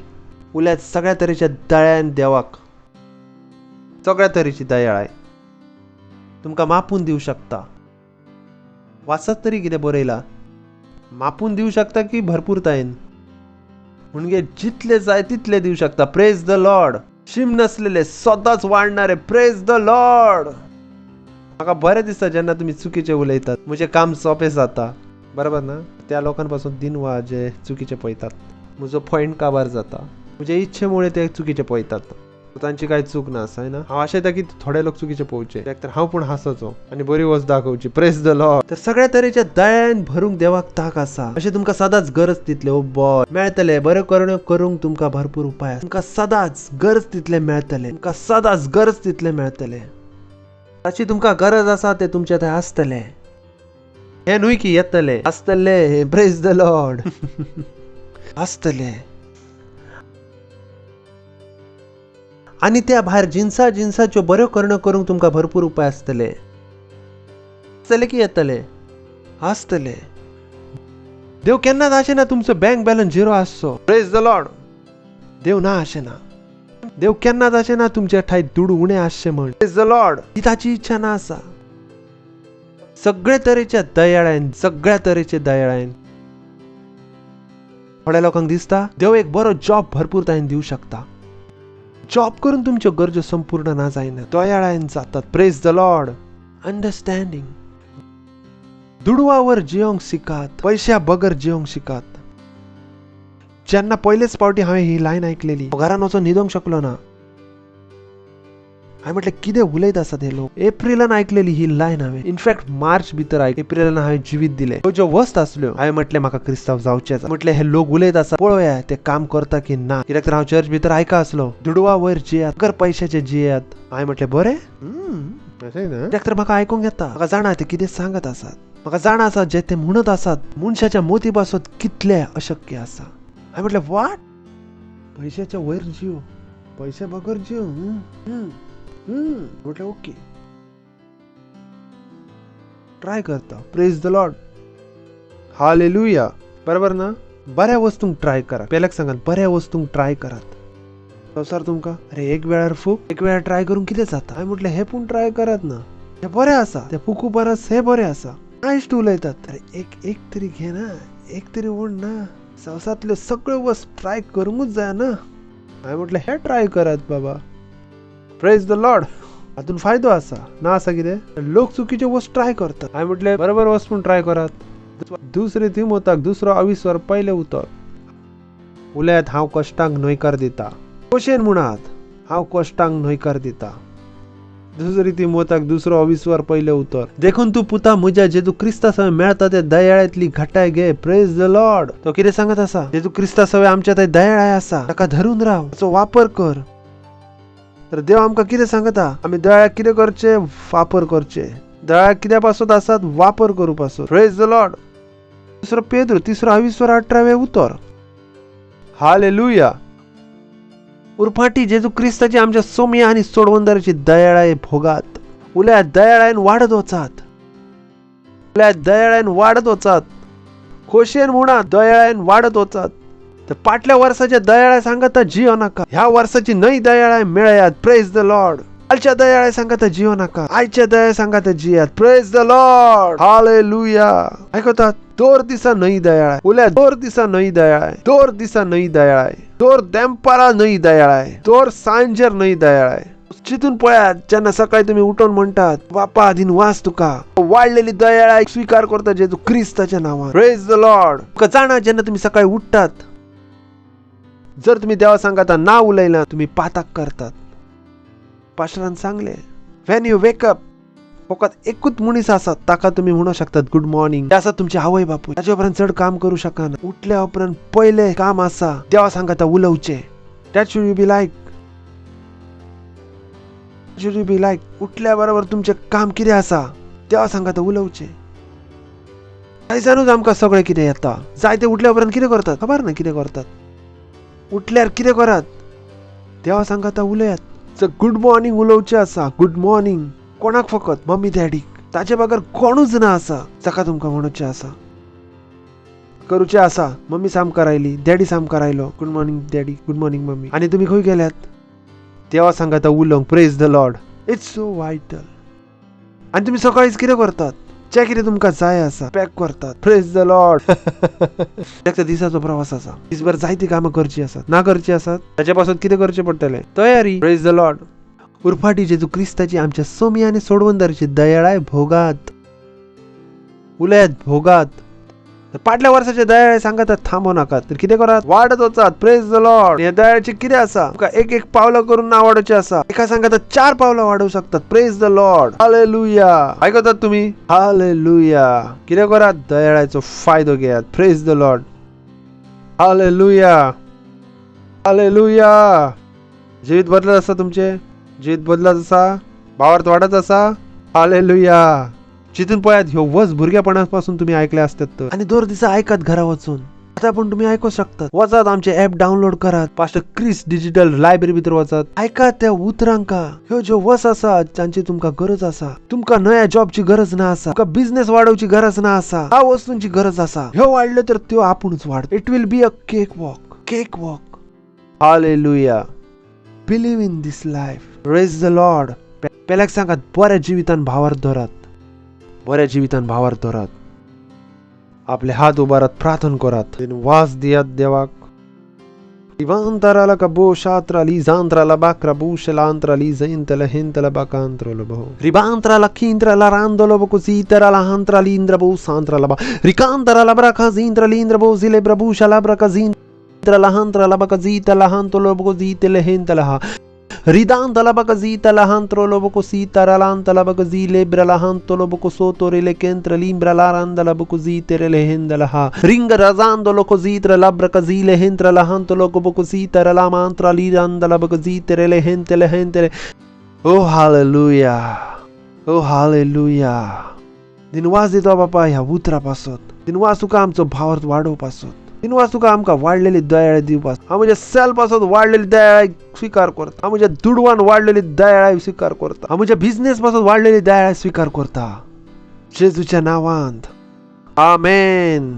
उल्यात सगळ्या तरेच्या दयाळ्यान देवाक सगळ्या तरेची दयाळाय तुमकां मापून दिवं शकता वाचत तरी कितें बरयला मापून दिवं शकता की भरपूरतायेन म्हणजे जितले जाय तितले दिवं शकता प्रेज द लॉर्ड शीम नसलेले सदांच वाडणारे प्रेज द लॉर्ड म्हाका बरें दिसता जेन्ना तुमी चुकीचे उलयतात म्हजें काम सोंपें जाता बरोबर ना त्या लोकांपासून दिनवा जे चुकीचे पळयतात म्हजो पॉयंट काबार जाता म्हजे इच्छे मुळे ते चुकीचे पळयतात तांची काय चूक ना आसा ना हांव आशेता की थोडे लोक चुकीचे पोवचे तर हांव पूण हांसोचो आनी बरी वस्त दाखोवची प्रेज द लॉर्ड. तर सगळ्या तरेच्या दयान भरूंक देवाक ताक आसा अशें तुमकां सदांच गरज तितले ओ बॉय मेळटले बरे करूंक तुमकां भरपूर उपाय तुमकां सदांच गरज तितले मेळटले तुमकां सदांच गरज तितले मेळटले ताची तुमकां गरज आसा ते तुमचे थंय आसतले हे न्हय की येतले आसतले प्रेज द लॉर्ड आसतले. आणि त्या भायर जिन्साच्यो बऱ्यो करूंक तुमकां भरपूर उपाय आसतले की येतले आसतले. देव केन्नाच आशेना तुमचो बँक बॅलन्स झिरो आसचो प्रेज द लॉर्ड. देव ना आशेना देव केन्नाच आशेना तुमच्या ठायत दुडू उणे आसचे म्हण प्रेज द लॉर्ड. ही ताची इच्छा ना आसा. सगळे तरेच्या दयाळान थोड्या लोकांक दिसता देव एक बरो जॉब भरपूर ताणें दिवं शकता. जॉब करून तुमच्यो गरजो संपूर्ण ना जायना दयाळान जातात प्रेज द लॉर्ड. अंडरस्टँडिंग दुडवावर जियोंक शिकात पैशा बगर जियोंक शिकात. जेन्ना पयलेच फावटी हांवें ही लायन आयकलेली घरान वचून न्हिदोंक शकलो ना. हांवें म्हटलें कितें उलयत आसात हे लोक. एप्रिलान आयकलेली ही लायन हांवें इनफॅक्ट मार्च भितर एप्रिलान हांवें जिवीत दिलें. ज्यो वस्त आसल्यो हांवें म्हटलें म्हाका क्रिस्तांव जावचें म्हटलें हे लोक उलयत आसा पळोवया ते काम करता की ना कित्याक तर हांव चर्च भितर आयका आसलो दुडवा वयर जियात अगर पैशाचे जियात. हांवें म्हटलें बरें कित्याक तर म्हाका आयकूंक येता म्हाका जाणा ते कितें सांगत आसात म्हाका जाणा आसा जे ते म्हणत आसात मनशाच्या मोती पासत कितले अशक्य आसा. हांवें म्हटलें वाट पैशाच्या वयर जियो पैसे बगर जियो म्हटलें ओके ट्राय करता प्रेज द लॉर्ड हालेलुया. बरोबर ना. बऱ्या वस्तूंक ट्राय करा पेल्याक सांगात बऱ्या वस्तूंक ट्राय करात. संवसार तुमकां अरे एक वेळार फूक एक वेळार ट्राय करून कितें जाता. हांवें म्हटलें हे पूण ट्राय करात ना हे बरें आसा ते फुकू परस हे बरें आसा. नायश्ट उलयतात अरे एक तरी घे ना एक तरी ओड ना संवसारांतल्यो सगळ्यो वस्त ट्राय करूंकूच जाय ना. हांवें म्हटलें हे ट्राय करात बाबा प्रेज द लॉर्ड. हातून फायदो आसा ना आसा कितें लोक चुकीच्यो वस्त ट्राय करतात. हांवें म्हटलें बरोबर वस्त पूण ट्राय करात. दुसरे तिमोथाक 2:20 पयलें उतर उलयात हांव कश्टांक न्हयकार दिता कशें म्हणात हांव कश्टांक न्हयकार दिता. दुसरी तिमोथाक 2:20 पयलें उतर देखून तूं पुता म्हज्या जेजू क्रिस्ता सवय मेळता ते दयाळ्यांतली घटाय घे प्रेज द लॉर्ड. तो कितें सांगत आसा जेजू क्रिस्ता सवय आमच्या थंय दयाळाय आसा ताका धरून राव ताचो वापर कर. तर देव आमकां कितें सांगता आमी दयाळ्याक कितें करचें वापर करचें दयाळ्याक कित्या पासत आसात वापर करूं पासत प्रेज द लॉर्ड. 2 पेद्र 3:18 उतर हालेलुया. उरफाटी जेजू क्रिस्ताची आमच्या सोम्या आनी सोडवंदाराची दयाळाय भोगात. उल्या दयाळायन वाडत वचात उल्या दयाळायन वाडत वचात खोशेन म्हणा दयाळायन वाडत वचात. तर फाटल्या वर्साच्या दयाळाय सांगता जियो नाका ह्या वर्साची नई दयाळाय मेळयात प्रेज द लॉर्ड. कालच्या दयाळाय सांगता जियो नाका आयच्या दयाळाय सांगता जियात प्रेज द लॉर्ड हालेलुया. आयकतात दोर दिसा नई दयाळाय उल्या दोर दिसा नई दयाळाय दोर दिसा नई दयाळाय दोर देंपारा नई दयाळाय दोर सांजेर नई दयाळाय. चितून पळयात जेन्ना सकाळी तुम्ही उठून म्हणटात बापा दिन वास तुका वाडलेली दयाळाय स्वीकार करता जेजू क्रिस्ताच्या नांवान प्रेज द लॉर्ड. तुका जाणा जेन्ना तुम्ही सकाळी उठतात जर तुम्ही देवा सांगता ना उलयला तुम्ही पाताक करतात. पास्टरान सांगले व्हेन यू वेक अप फकत एकूच मनीस आसा ताका तुम्ही म्हणू शकतात गुड मॉर्निंग ते आसा तुमचे आवय बापूय ताचे उपरांत चड काम करूं शकना. उठल्या उपरांत पयले काम आसा देवा सांगता उलोवचे दॅट शूड यू बी लायक उठल्या बरोबर तुमचे काम कितें आसा देवा सांगता उलोवचे. थंयसानूच आमकां सगळें कितें येता. जायते उठल्या उपरांत कितें करतात खबर ना कितें करतात. उठल्यार कितें करात देवा सांगता उलयात गुड मॉर्निंग उलोवचें आसा गुड मॉर्निंग कोणाक फकत मम्मी डॅडीक ताचे बगर कोणूच ना आसा जाका तुमकां म्हणूचें आसा करूचें आसा. मम्मी सामकार आयली डॅडी सामकार आयलो good morning daddy good morning mummy आनी तुमी खंय गेल्यात देवा सांगता उलोवंक praise the Lord. It's so vital. आनी तुमी सकाळीच कितें करतात जे कितें तुमकां जाय आसा पॅक करतात प्रेज द लॉर्ड. एक दिसाचो प्रवास आसा दिसभर जायती कामां करची आसात ना करची आसात ताचे पासून कितें करचें पडटलें तयारी प्रेज द लॉर्ड. उरफाटी जेजू क्रिस्ताची आमच्या सोम्या आनी सोडवंदाराची दयाळाय भोगात उलयात भोगात. फाटल्या वर्षाचे दयाळे सांगतात थांबू नका तर किती करात वाढत वचात. Praise the Lord. या दयाळ्याचे किती असा तुका एक एक पावलं करून ना वाढवचे असा. एका सांगतात 4 पावलं वाढवू शकतात. Praise the Lord. हालेलुया. ऐकतात तुम्ही? हालेलुया. किती करात दयाळ्याचा फायदा घेयात. Praise the Lord. Hallelujah. Hallelujah. जीवित बदलत असा तुमचे. जीवित बदलत असा. भावार्थ वाढत असा. हालेलुया. जिथून पळयात ह्यो वस भुरग्यापणापासून तुम्ही ऐकले असतात आणि दोर दिसा ऐकत घरा वचून आता पण तुम्ही ऐकू शकतात. वचात आमचे ऍप डाउनलोड करात. पास्टर क्रिस डिजिटल लायब्ररी भितर वचात. ऐका त्या उतरांका. ह्यो जो वस असा ज्यांची तुमका गरज असा. तुमका नया जॉबची गरज ना असा. तुमका बिझनेस वाढवची गरज ना असा. ह्या वस्तूंची गरज असा. ह्यो वाढले तर त्यो आपणच वाढ. It will be a cake walk. Cake walk. Hallelujah. Believe in this life. Praise the lord. पेल्याक सांगात बऱ्या जिवितान भावार्थ धरात. बऱ्या जिवितान भावार्थ धरात. आपले हात उभारात प्रार्थना करात. वास दियात देवाक. इवांतराला कबो शात्राली जांत्राला बाकरा बुशलांत्राली जैंतला हेंतला बाकांत्रला बहो रिबांत्राला खींत्राला रांदोलो बको सीतराला हांत्राली इंद्रबो सांत्राला बा रिकांतराला ब्राका जिंत्राली इंद्रबो जिले ब्रबुशला ब्राका जिंत्राला हांत्राला बका जीतला हांतोलो बको जीतले हेंतला हा रिदांतला बका जीतला हांत्रोलो बको सीतरालांतला बका जीले ब्रला बको सोतोरेले केंत्र लिंब्रला रांदला बको जीतेरेले हेंदला हा रिंग रजांदोलो को जीत्रला ब्रका जीले हेंत्रला हांतोलो बको सीतरला मांत्रा लिरांदला बको जीतेरेले हेंतले ओ हालेलुया. ओ हालेलुया. दिनवास दितो बापा ह्या उतरापासून. दिनवास तुका आमचो भावार्थ वाढवपासून. दिनवास तुका आमका वाढलेली दयाळ दिवपास. आमच्या सेल पासून वाढलेली दयाळ स्वीकार करता. आमच्या दुडवान वाढलेली दयाळ स्वीकार करता. आमच्या बिझनेस पासून वाढलेली दयाळ स्वीकार करता. जेजूच्या नावांत आमेन.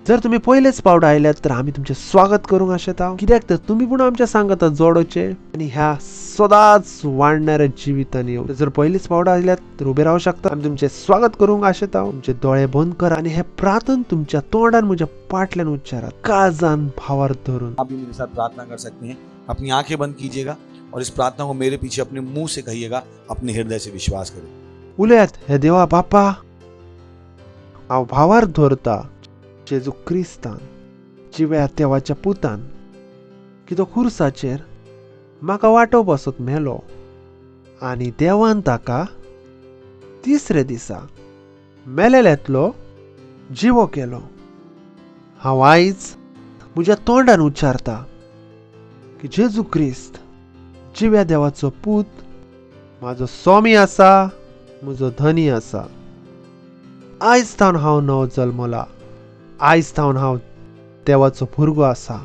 जर तुम्ही पहिलेच पावडा आयल्यात तर आम्ही तुमचे स्वागत करूंक आशेता. कित्याक तर तुम्ही पण आमच्या सांगता जोडोचे आणि ह्या सदांच वाढणाऱ्या जिवितांनी येऊ. जर पहिलेच पावडा आयल्यात तर उभे राहू शकता. आम्ही तुमचे स्वागत करूंक आशेता. तुमचे डोळे बंद करा आणि हे प्रार्थना तुमच्या तोंडान म्हज्या पाटल्यान उच्चारा. काळजान भावार्थ धरून. आप भी मेरे साथ प्रार्थना कर सकते हैं. अपनी आंखें बंद कीजिएगा और इस प्रार्थना को मेरे पीछे अपने मुंह से कहिएगा. अपने हृदय से विश्वास करें. उलयात हे देवा बापा हांव भावार्थ धरता जेजू क्रिस्तान जिव्या देवाच्या पुतान की तो खुर्साचेर म्हाका वाटोवपासोत मेलो आनी देवान ताका तिसरे दिसा मेलेल्यांतलो जिवो केलो. हांव आयज म्हज्या तोंडान उच्चारता की जेजू क्रिस्त जिव्या देवाचो पूत म्हाजो स्वामी आसा. म्हजो धनी आसा. आयज तावन हांव नवो जल्मला. आयज तावन हांव देवाचो भुरगो आसा.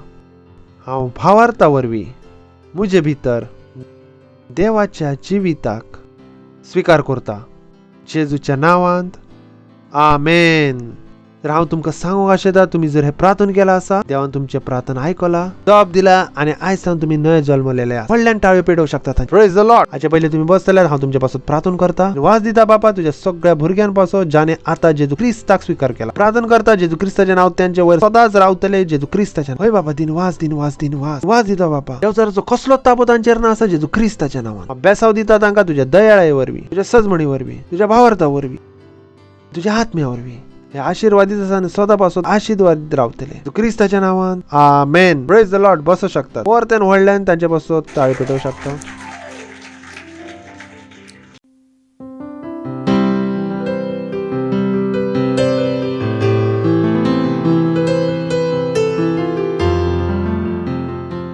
हांव भावार्था वरवीं म्हजे भितर देवाच्या जिविताक स्वीकार करता. जेजूच्या नांवांत आमेन. तर हांव तुमकां सांगूंक आशेता तुम्ही जर हे प्रार्थना केला आसा देवान तुमचे प्रार्थना आयकला जबाब दिला आणि आयज तावन तुम्ही नवे जल्मलेले आहात. व्हडल्यान टाळयो पेटोवंक शकतात. Praise the Lord. हाचे पयलीं तुम्ही बसतल्यार हांव तुमचे पासून प्रार्थना करता. वास दिता बापा तुझ्या सगळ्या भुरग्यां पासून ज्याने आता जेजू क्रिस्ताक स्वीकार केला. प्रार्थना करता जेजू क्रिस्ताचे नांव त्यांचे वयर सदांच रावतले. जेजू क्रिस्ताच्या हय बाबा दिनवास दिनवास दिनवास वास दिता बापा. देवचाराचो कसलोच तापो तांचेर ना आसा. जेजू क्रिस्ताच्या नांवान अभ्यासाव दिता तांकां तुझ्या दयाळे वरवीं तुझ्या सजमणी वरवीं तुझ्या भावार्था वरवीं तुझ्या आत्म्या वरवीं हे आशीर्वादित आसा आनी सदां आशीर्वादित रावतले क्रिस्ताच्या नांवान आमेन. Praise the lord. बसू शकतात. परतेन व्हडल्यान तांचे पासून ताळी पेटोवंक शकता.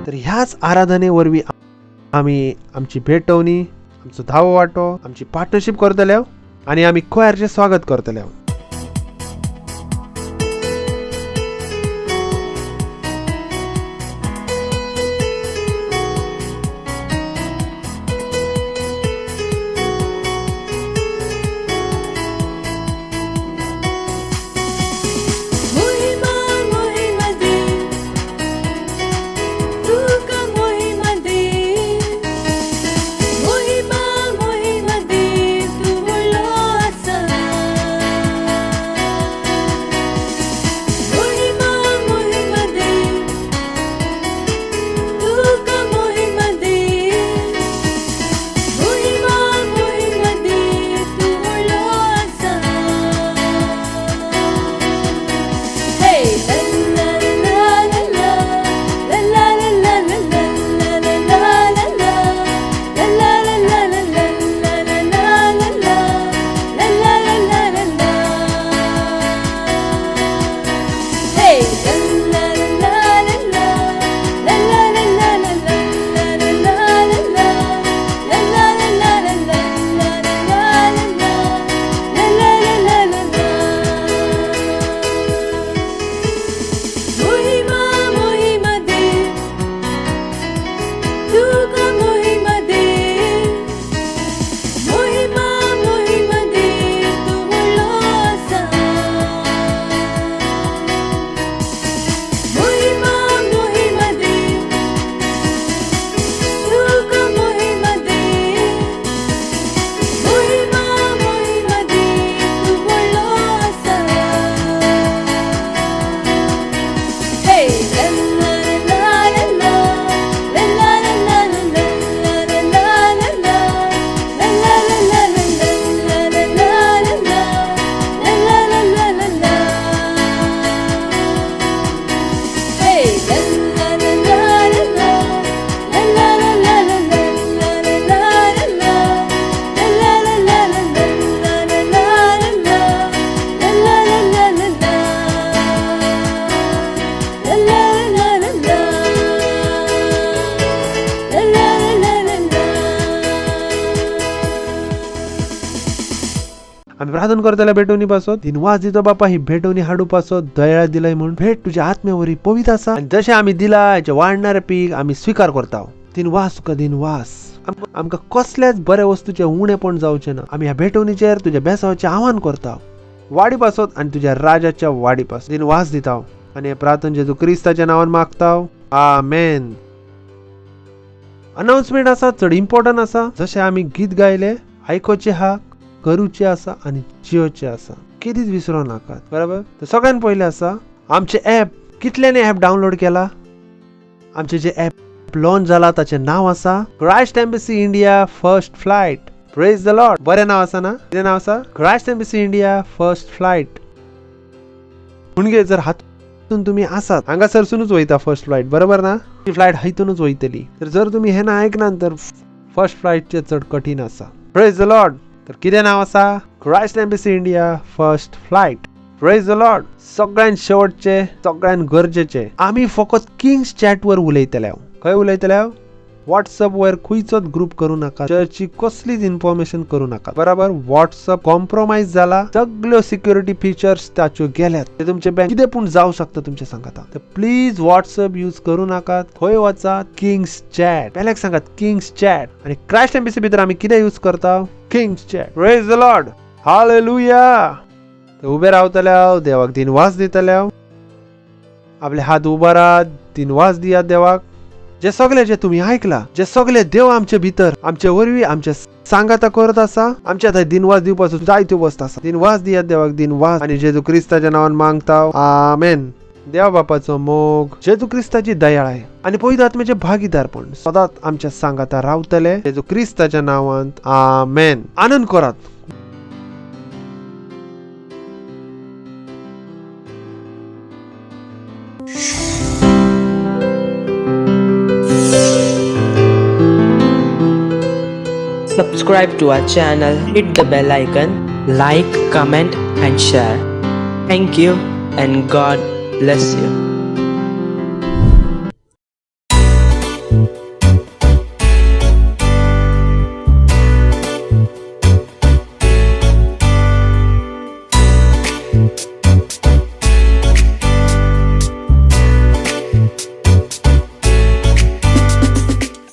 तर ह्याच आराधने वरवीं आमी आमची भेटवणी आमचो धावो वाटो आमची पार्टनरशिप करतले आनी आमी खोयारचे स्वागत करतले. मोहिमा मोहिमा दे तुका मोहिमा दे मोहिमा मोहिमा दे तू व्हडलो आसा प्रार्थना करतल्या भेटवणी पासत दिनवास दितो बापा ही भेटवणी हाडू पासत दयाळ दिलाय म्हणून भेट तुझ्या आत्म्यावरी पवित्र असा आणि जशे आम्ही दिला याचे वाढणारे पीक आम्ही स्वीकार करता दिनवास तुका दिनवास आमका कसल्याच बऱ्या वस्तूचे उणे पण जावचे ना आम्ही ह्या भेटवणीचेर तुझ्या बेसावाचे आव्हान करता वाडी पासत आणि तुझ्या राजाच्या वाडी पासत दिनवास दिता आणि हे प्रार्थना जेजू क्रिस्ताच्या नावान मागता आमेन. अनाउन्समेंट असा चढ इम्पॉर्टंट असा जसे आम्ही गीत गायले ऐकोचे हा करूचे असा आणि जियोचे असा कधीच विसरू नाकात बरोबर. तर सगळ्यात पहिले असा आमचे ऍप कितल्याने ऍप डाउनलोड केला आमचे जे ऍप लॉन्च झाला त्याचे नाव असा Christ embassy India first flight. Praise the Lord. बरे नाव असा ना किती नाव असा Christ embassy India first flight. म्हणजे जर हातून तुम्ही असात हांगासरसूनच वयता फर्स्ट फ्लाइट बरोबर ना ती फ्लाइट हायतूनच वयतली तर जर तुम्ही हे ना ऐकना तर फर्स्ट फ्लाइटचे चढ कठीण असा. Praise the lord. तर किती नाव असा Christ embassy India first flight. Praise the Lord. सगळ्यात शेवटचे सगळ्यात गरजेचे आम्ही फक्त किंग्स चॅट वर उलयतले खंय उलयतले व्हॉट्सअप वर खंयचोच ग्रुप करू नका चर्चची कसलीच इन्फॉर्मेशन करू नका बरोबर. व्हॉट्सअप कॉम्प्रोमाइज झाला सगळ्यो सिक्युरिटी फीचर्स त्याच्यो गेल्यात ते तुमचे बँक किती पण जाऊ शकता तुमच्या सांगात तर प्लीज व्हॉट्सअप यूज करू नका. खंय वचा किंग्स चॅट पहिल्याक सांगात किंग्स चॅट आणि क्राइस्ट एम्बसी भितर आम्ही किती यूज करता Kings chat. Praise the Lord. Hallelujah. उभे रावतल्या देवाक दिनवास दितल्या आपले हात उबा राहत दिनवास दिया देवाक जे सगळे जे तुम्ही ऐकला जे सगळे देव आमचे भितर आमचे वरवी आमचे सांगाता करत असा आमच्या थंय दिनवास दिवपासून जायत्यो वस्त असा दिनवास दिया देवाक दिनवास आणि जेजू क्रिस्ताच्या नावान मागता आमेन. देवा बापाचो मोग जेजू क्रिस्ताची दयाळ आहे आणि पवित्र आत्म्याचे भागीदार पण सदांच आमच्या सांगाता रावतले जेजू क्रिस्ताच्या नावान आमेन. आनंद करात. Subscribe to our channel, hit the bell icon, like, comment and share. Thank you and God bless you.